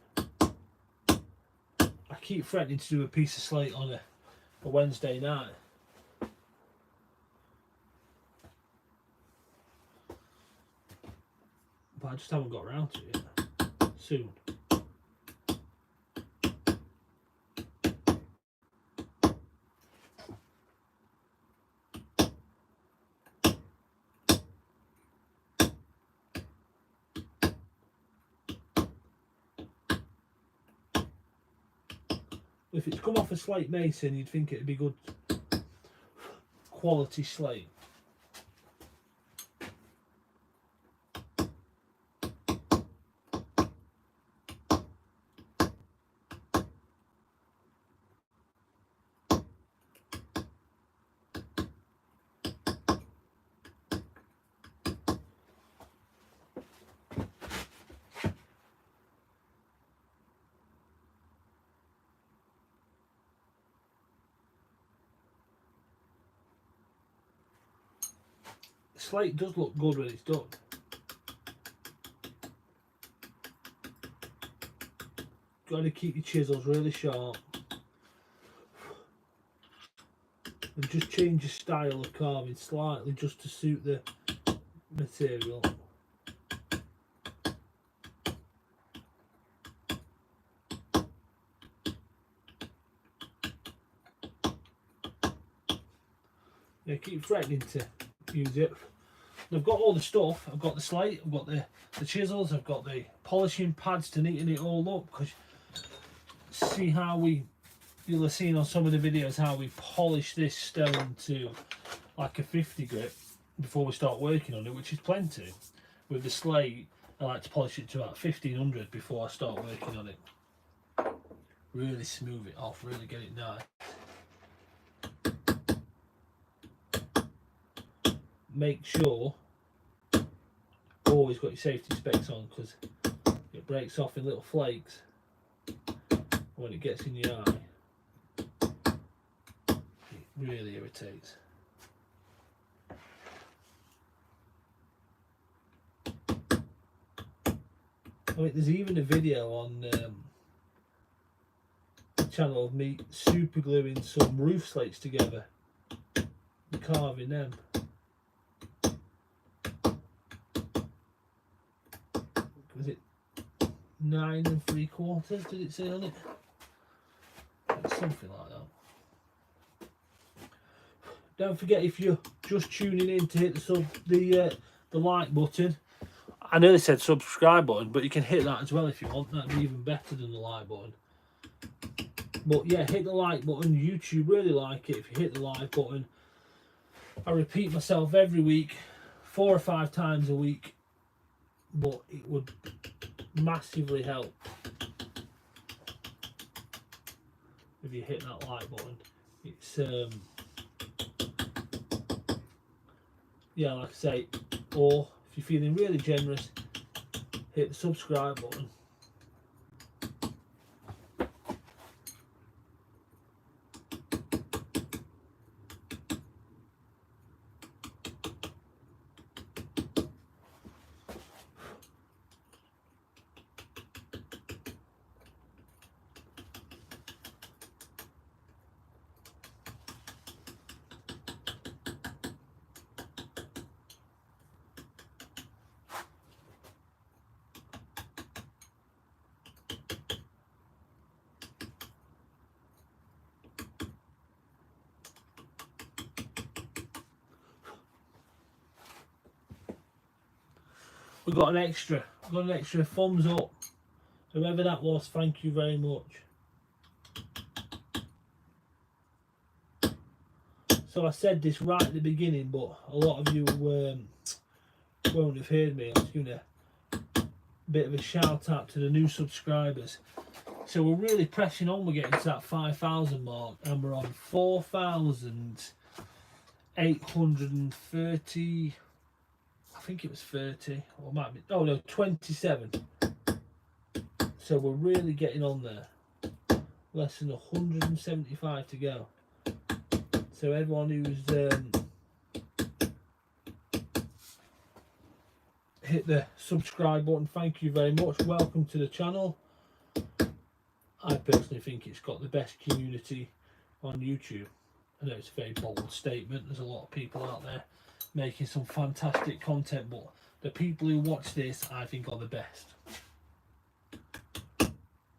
I keep threatening to do a piece of slate on a Wednesday night. But I just haven't got around to it yet. Soon. If it's come off a slate mason, you'd think it'd be good quality slate. Slate does look good when it's done. Got to keep your chisels really sharp and just change your style of carving slightly just to suit the material. Yeah, keep threatening to use it. I've got all the stuff. I've got the slate, I've got the chisels, I've got the polishing pads to neaten it all up. Because see how you'll have seen on some of the videos how we polish this stone to like a 50 grit before we start working on it, which is plenty. With the slate, I like to polish it to about 1500 before I start working on it. Really smooth it off, really get it nice. Make sure always got your safety specs on, because it breaks off in little flakes when it gets in your eye. It really irritates. I mean, there's even a video on the channel of me super gluing some roof slates together and carving them. was it 9 3/4? Did it say on it? It's something like that. Don't forget, if you're just tuning in, to hit the like button. I nearly said subscribe button, but you can hit that as well if you want. That'd be even better than the like button. But yeah, hit the like button. YouTube really like it if you hit the like button. I repeat myself every week, 4 or 5 times a week, but it would massively help if you hit that like button. It's yeah, like I say, or if you're feeling really generous, hit the subscribe button. We got an extra thumbs up. Whoever that was, thank you very much. So I said this right at the beginning, but a lot of you won't have heard me. I'm just giving a bit of a shout out to the new subscribers. So we're really pressing on. We're getting to that 5,000 mark, and we're on 4,830. I think it was 30, or it might be, oh no, 27. So we're really getting on there. Less than 175 to go. So everyone who's hit the subscribe button, thank you very much. Welcome to the channel. I personally think it's got the best community on YouTube. I know it's a very bold statement. There's a lot of people out there making some fantastic content, but the people who watch this, I think, are the best.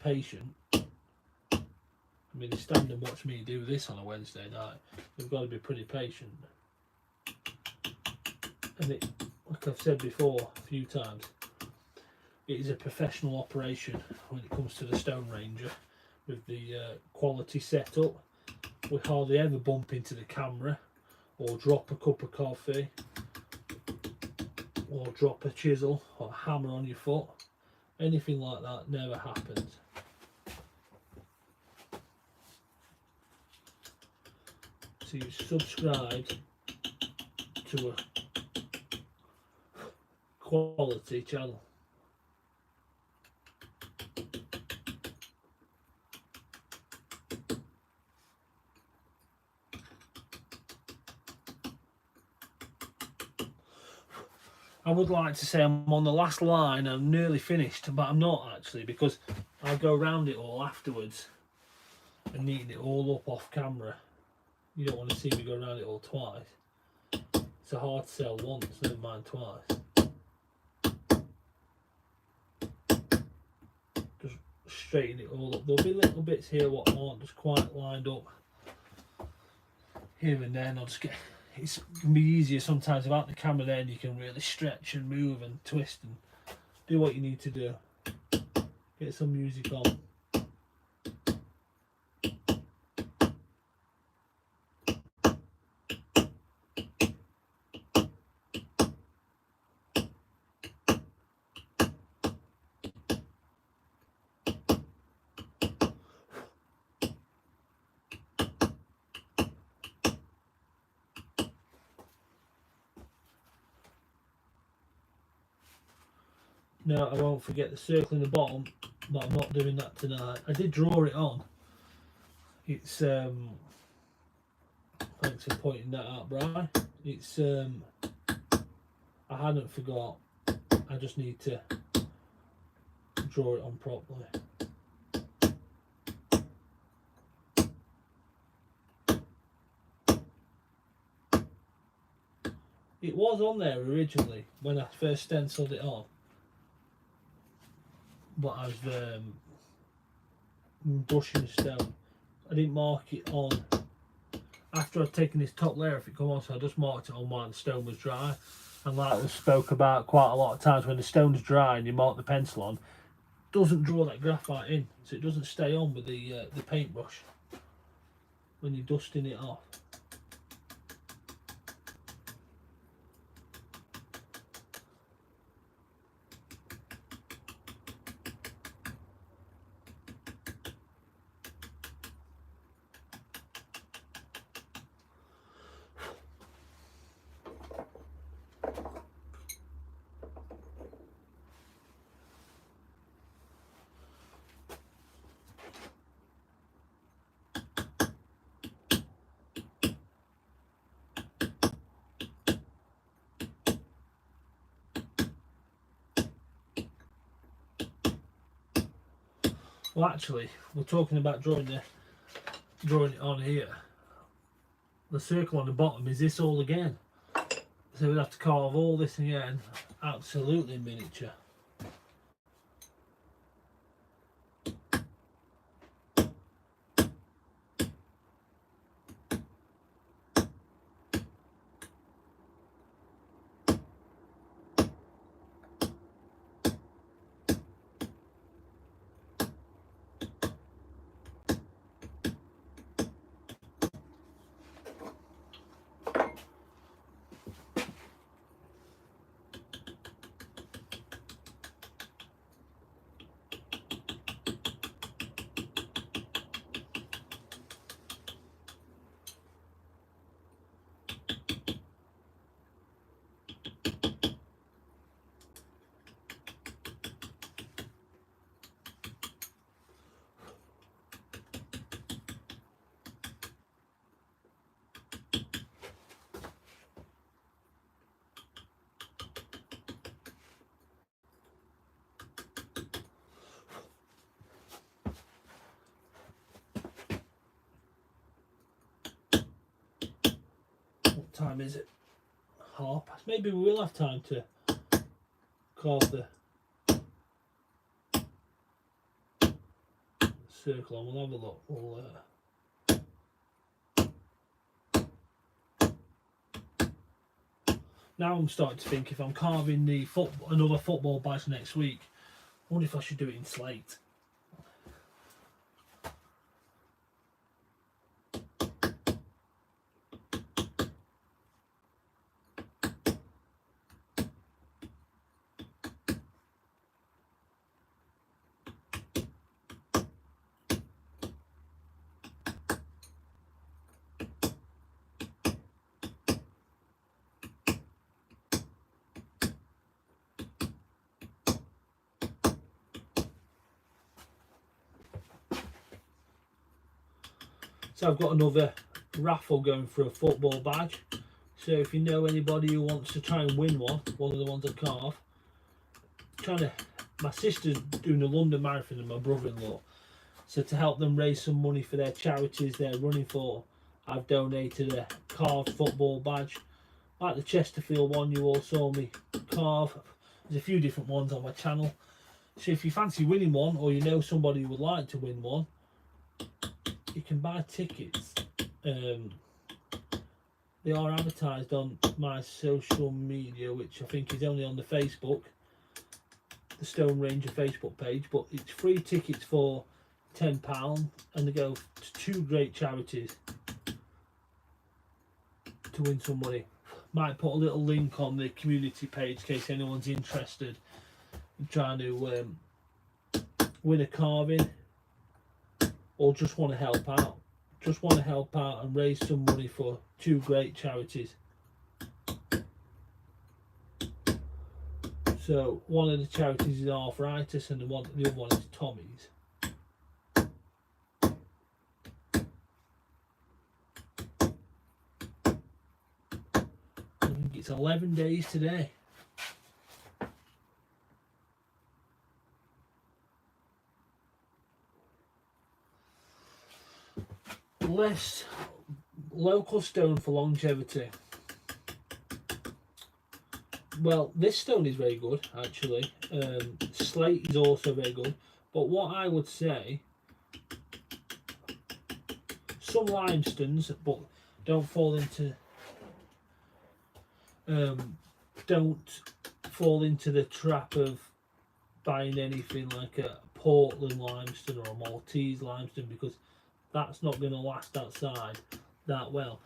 Patient. I mean, they stand and watch me do this on a Wednesday night. They've got to be pretty patient. And it, like I've said before a few times, it is a professional operation when it comes to the TheStoneRanger with the quality setup. We hardly ever bump into the camera or drop a cup of coffee or drop a chisel or a hammer on your foot. Anything like that never happens. So you subscribe to a quality channel. I would like to say I'm on the last line. I'm nearly finished, but I'm not actually, because I'll go around it all afterwards and neaten it all up off camera. You don't want to see me go around it all twice. It's a hard sell once, never mind twice. Just straighten it all up. There'll be little bits here what aren't just quite lined up here and there, and I'll just get. It can be easier sometimes without the camera there, and you can really stretch and move and twist and do what you need to do. Get some music on. No, I won't forget the circle in the bottom, but I'm not doing that tonight. I did draw it on. It's thanks for pointing that out, Brian. It's I hadn't forgot. I just need to draw it on properly. It was on there originally when I first stenciled it on. but I've brushing the stone. I didn't mark it on after I'd taken this top layer if it come on, so I just marked it on while the stone was dry. And like we spoke about quite a lot of times, when the stone's dry and you mark the pencil on, it doesn't draw that graphite in, so it doesn't stay on with the paintbrush when you're dusting it off. Well, actually, we're talking about drawing it on here. The circle on the bottom is this all again, so we'd have to carve all this again, absolutely miniature. What time is it? 1/2 past. Maybe we will have time to carve the circle on. We'll have a look. Now I'm starting to think, if I'm carving another football badge next week, I wonder if I should do it in slate. So I've got another raffle going for a football badge. So if you know anybody who wants to try and win one of the ones I carve, my sister's doing the London Marathon and my brother-in-law. So to help them raise some money for their charities they're running for, I've donated a carved football badge. Like the Chesterfield one you all saw me carve. There's a few different ones on my channel. So if you fancy winning one, or you know somebody who would like to win one, you can buy tickets. They are advertised on my social media, which I think is only on the Facebook, the TheStoneRanger Facebook page, but it's free tickets for £10, and they go to 2 great charities to win some money. Might put a little link on the community page in case anyone's interested in trying to win a carving, or just want to help out. Just want to help out and raise some money for 2 great charities. So one of the charities is arthritis, and the other one is Tommy's. I think it's 11 days today. Less local stone for longevity. Well, this stone is very good, actually. Slate is also very good. But what I would say, some limestones, but don't fall into the trap of buying anything like a Portland limestone or a Maltese limestone, because that's not going to last outside that well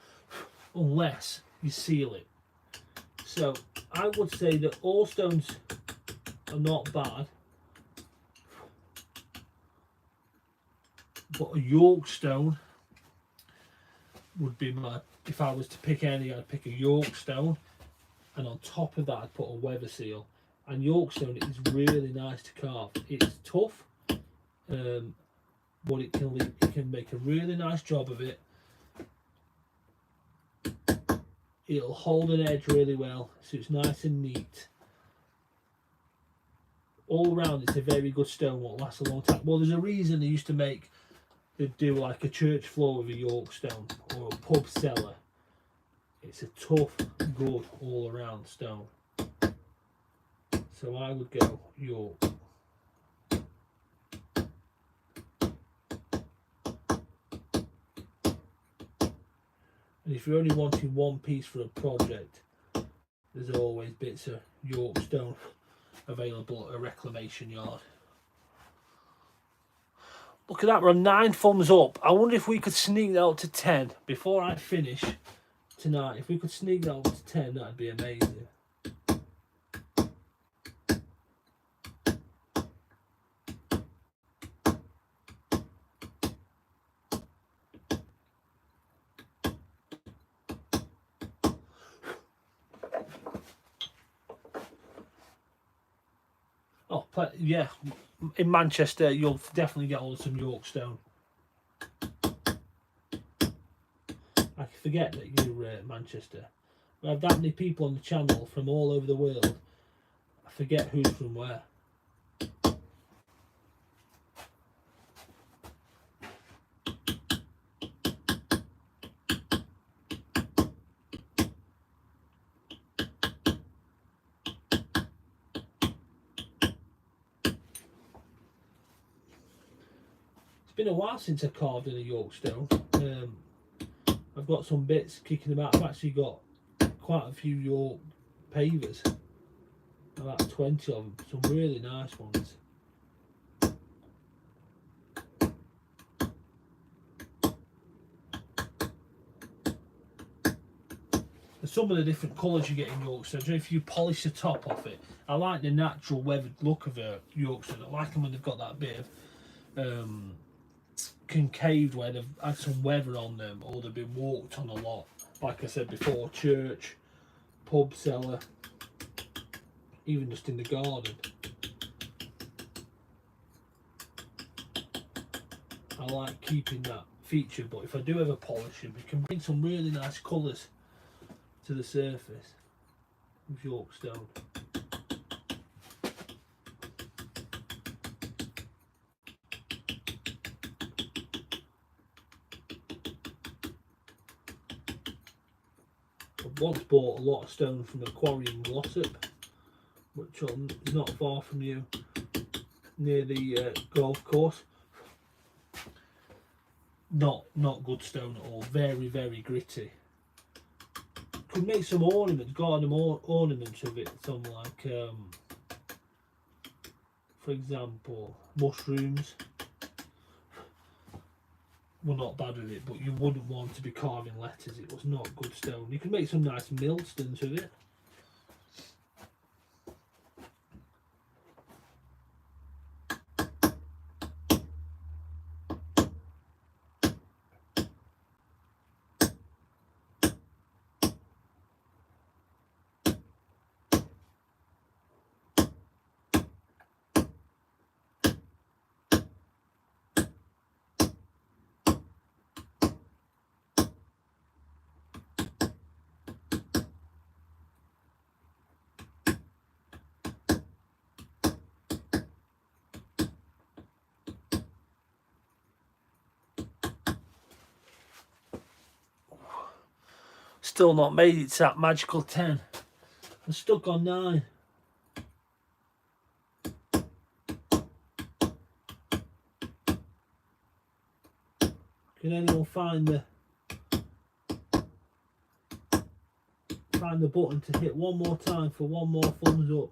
unless you seal it. So I would say that all stones are not bad, but a York stone would be my, if I was to pick any, I'd pick a York stone, and on top of that I'd put a weather seal. And York stone is really nice to carve. It's tough, but it can make a really nice job of it. It'll hold an edge really well, so it's nice and neat. All round, it's a very good stone. Will last a long time. Well, there's a reason they'd do like a church floor with a York stone or a pub cellar. It's a tough, good all around stone. So I would go York. And if you're only wanting one piece for a project, there's always bits of York stone available at a reclamation yard. Look at that, we're on 9 thumbs up. I wonder if we could sneak that up to 10 before I finish tonight. If we could sneak that up to 10, that'd be amazing. Oh, yeah, in Manchester, you'll definitely get hold of some York stone. I forget that you're Manchester. We have that many people on the channel from all over the world. I forget who's from where. It's been a while since I carved in a York stone. I've got some bits kicking about. I've actually got quite a few York pavers, about 20 of them, some really nice ones. And some of the different colours you get in York stone, if you polish the top off it, I like the natural weathered look of a York stone. I like them when they've got that bit of concaved where they've had some weather on them, or they've been walked on a lot. Like I said before, church, pub cellar, even just in the garden. I like keeping that feature, but if I do ever polish them, we can bring some really nice colours to the surface with York stone. I once bought a lot of stone from a quarry in Glossop, which is not far from you, near the golf course. Not good stone at all. Very, very gritty. Could make some ornaments, garden ornaments of it. Some like, for example, mushrooms. Well, not bad with it, but you wouldn't want to be carving letters. It was not good stone. You can make some nice millstones with it. Still not made it to that magical 10. I'm stuck on 9. Can anyone find the button to hit one more time for one more thumbs up?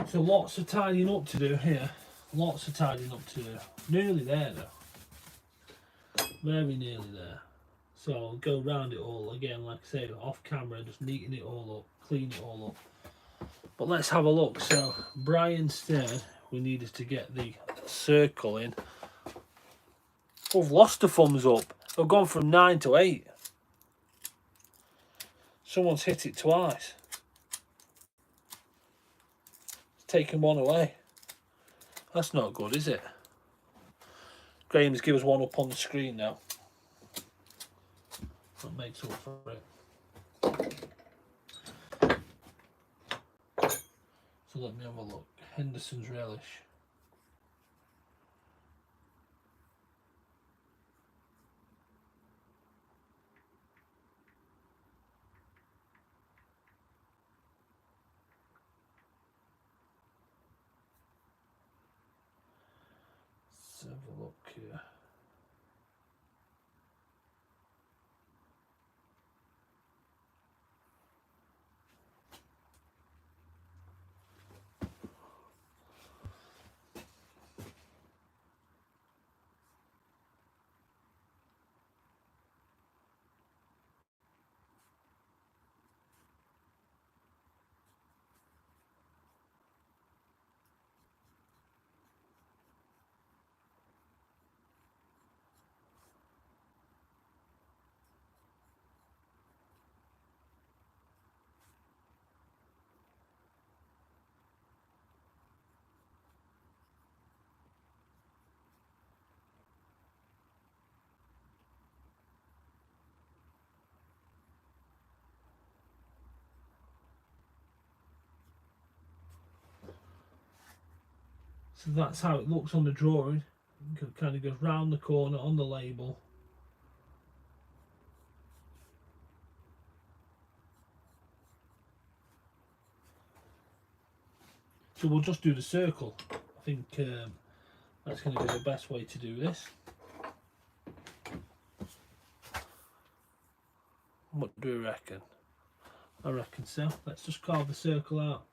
So lots of tidying up to do here. Lots of tidying up to do. Nearly there though. Very nearly there. So I'll go round it all again, like I say, off camera, just neaten it all up, clean it all up. But let's have a look. So Brian said we needed to get the circle in. We've lost a thumbs up. I've gone from 9 to 8. Someone's hit it twice. Taking one away. That's not good, is it? Graham's give us one up on the screen now. That makes up for it. So let me have a look. Henderson's Relish. Let's have a look here. So that's how it looks on the drawing. It kind of goes round the corner on the label. So we'll just do the circle. I think that's going to be the best way to do this. What do you reckon? I reckon so. Let's just carve the circle out.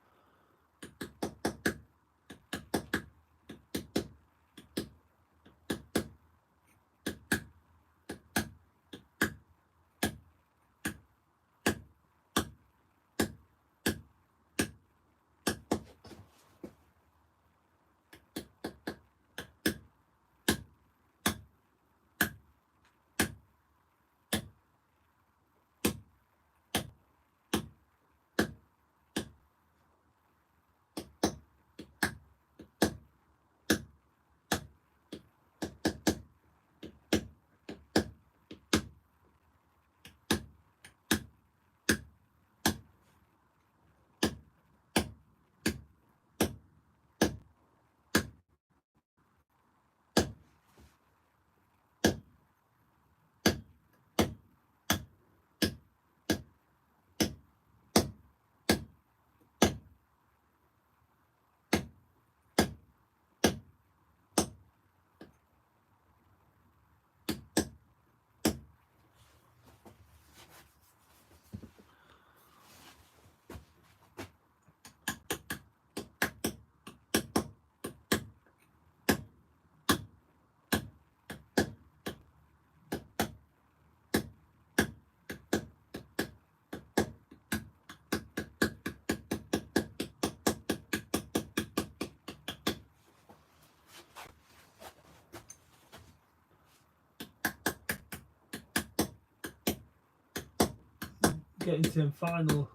getting to the final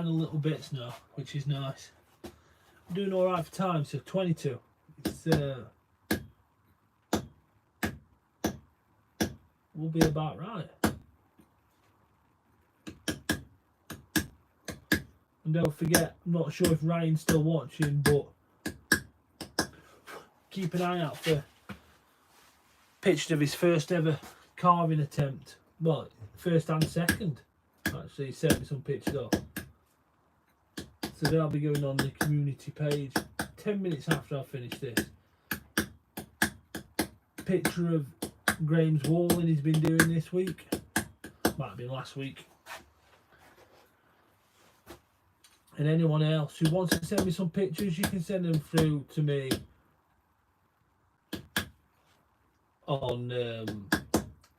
little bits now, which is nice. I'm doing all right for time, so 22. It's will be about right. And don't forget, I'm not sure if Ryan's still watching, but keep an eye out for pictures of his first ever carving attempt. Well, first and second. Actually, he sent me some pictures of. So they'll be going on the community page 10 minutes after I finish this. Picture of Graham's walling he's been doing this week. Might have been last week. And anyone else who wants to send me some pictures, you can send them through to me on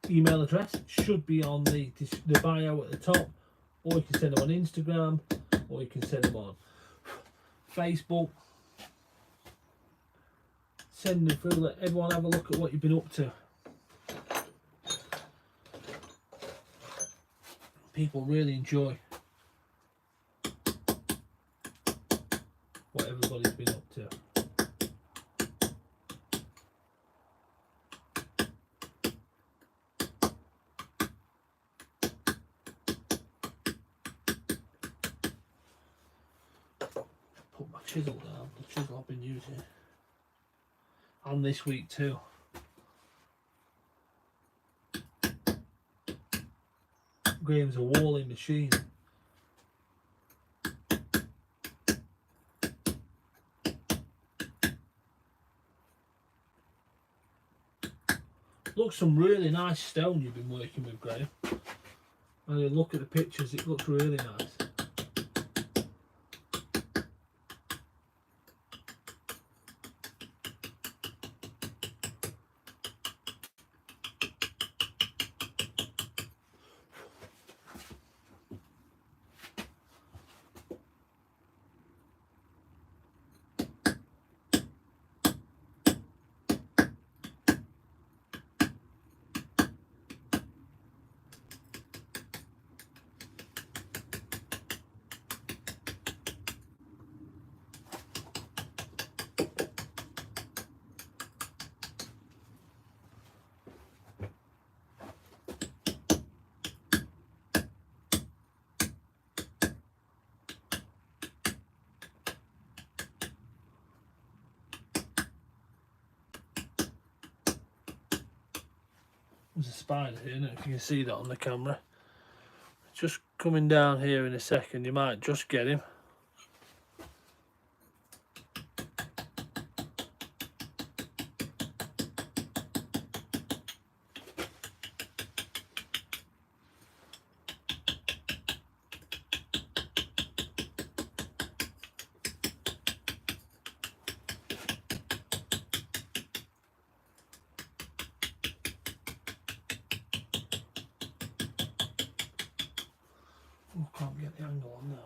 email address. Should be on the bio at the top, or you can send them on Instagram, or you can send them on Facebook. Send them through, let everyone have a look at what you've been up to. People really enjoy what everybody's been up to. Put my chisel down, the chisel I've been using. And this week too. Graham's a walling machine. Looks some really nice stone you've been working with, Graham. When you look at the pictures, it looks really nice. There's a spider here, I don't know if you can see that on the camera. Just coming down here in a second, you might just get him. Oh, can't get the angle on now.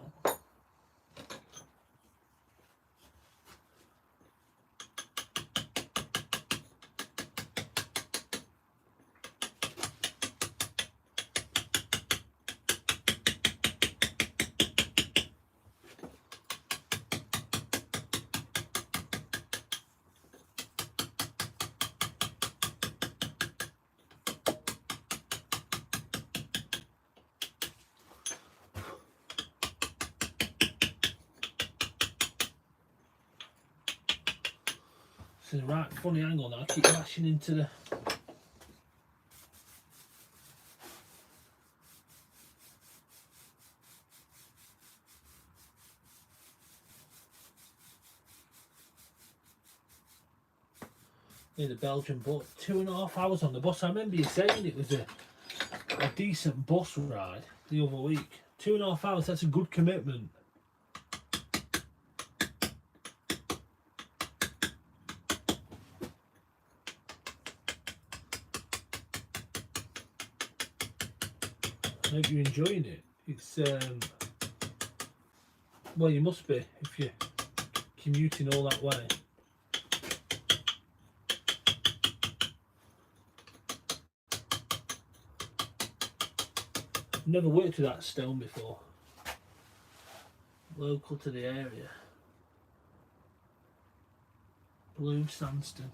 This is a right funny angle now. I keep lashing into the Belgian bus. 2.5 hours on the bus. I remember you saying it was a decent bus ride the other week. 2.5 hours, that's a good commitment. I hope you're enjoying it. It's well, you must be if you're commuting all that way. I've never worked with that stone before. Local to the area. Blue sandstone.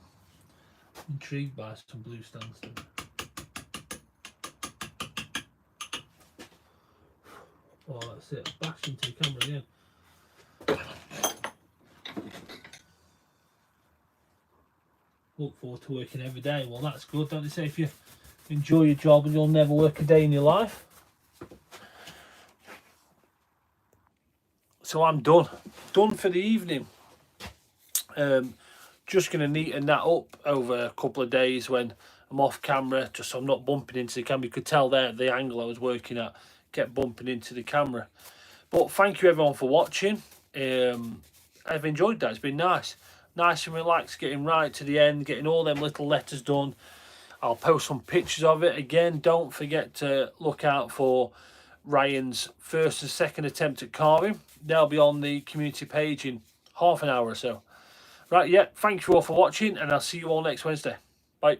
Intrigued by some blue sandstone. Oh, that's it. I bashed into the camera again. Look forward to working every day. Well, that's good. Don't they say if you enjoy your job and you'll never work a day in your life? So I'm done. Done for the evening. Just going to neaten that up over a couple of days when I'm off camera, just so I'm not bumping into the camera. You could tell there the angle I was working at kept bumping into the camera. But thank you everyone for watching. I've enjoyed that. It's been nice. Nice and relaxed, getting right to the end, getting all them little letters done. I'll post some pictures of it. Again, don't forget to look out for Ryan's first and second attempt at carving. They'll be on the community page in half an hour or so. Right, yeah, thank you all for watching, and I'll see you all next Wednesday. Bye.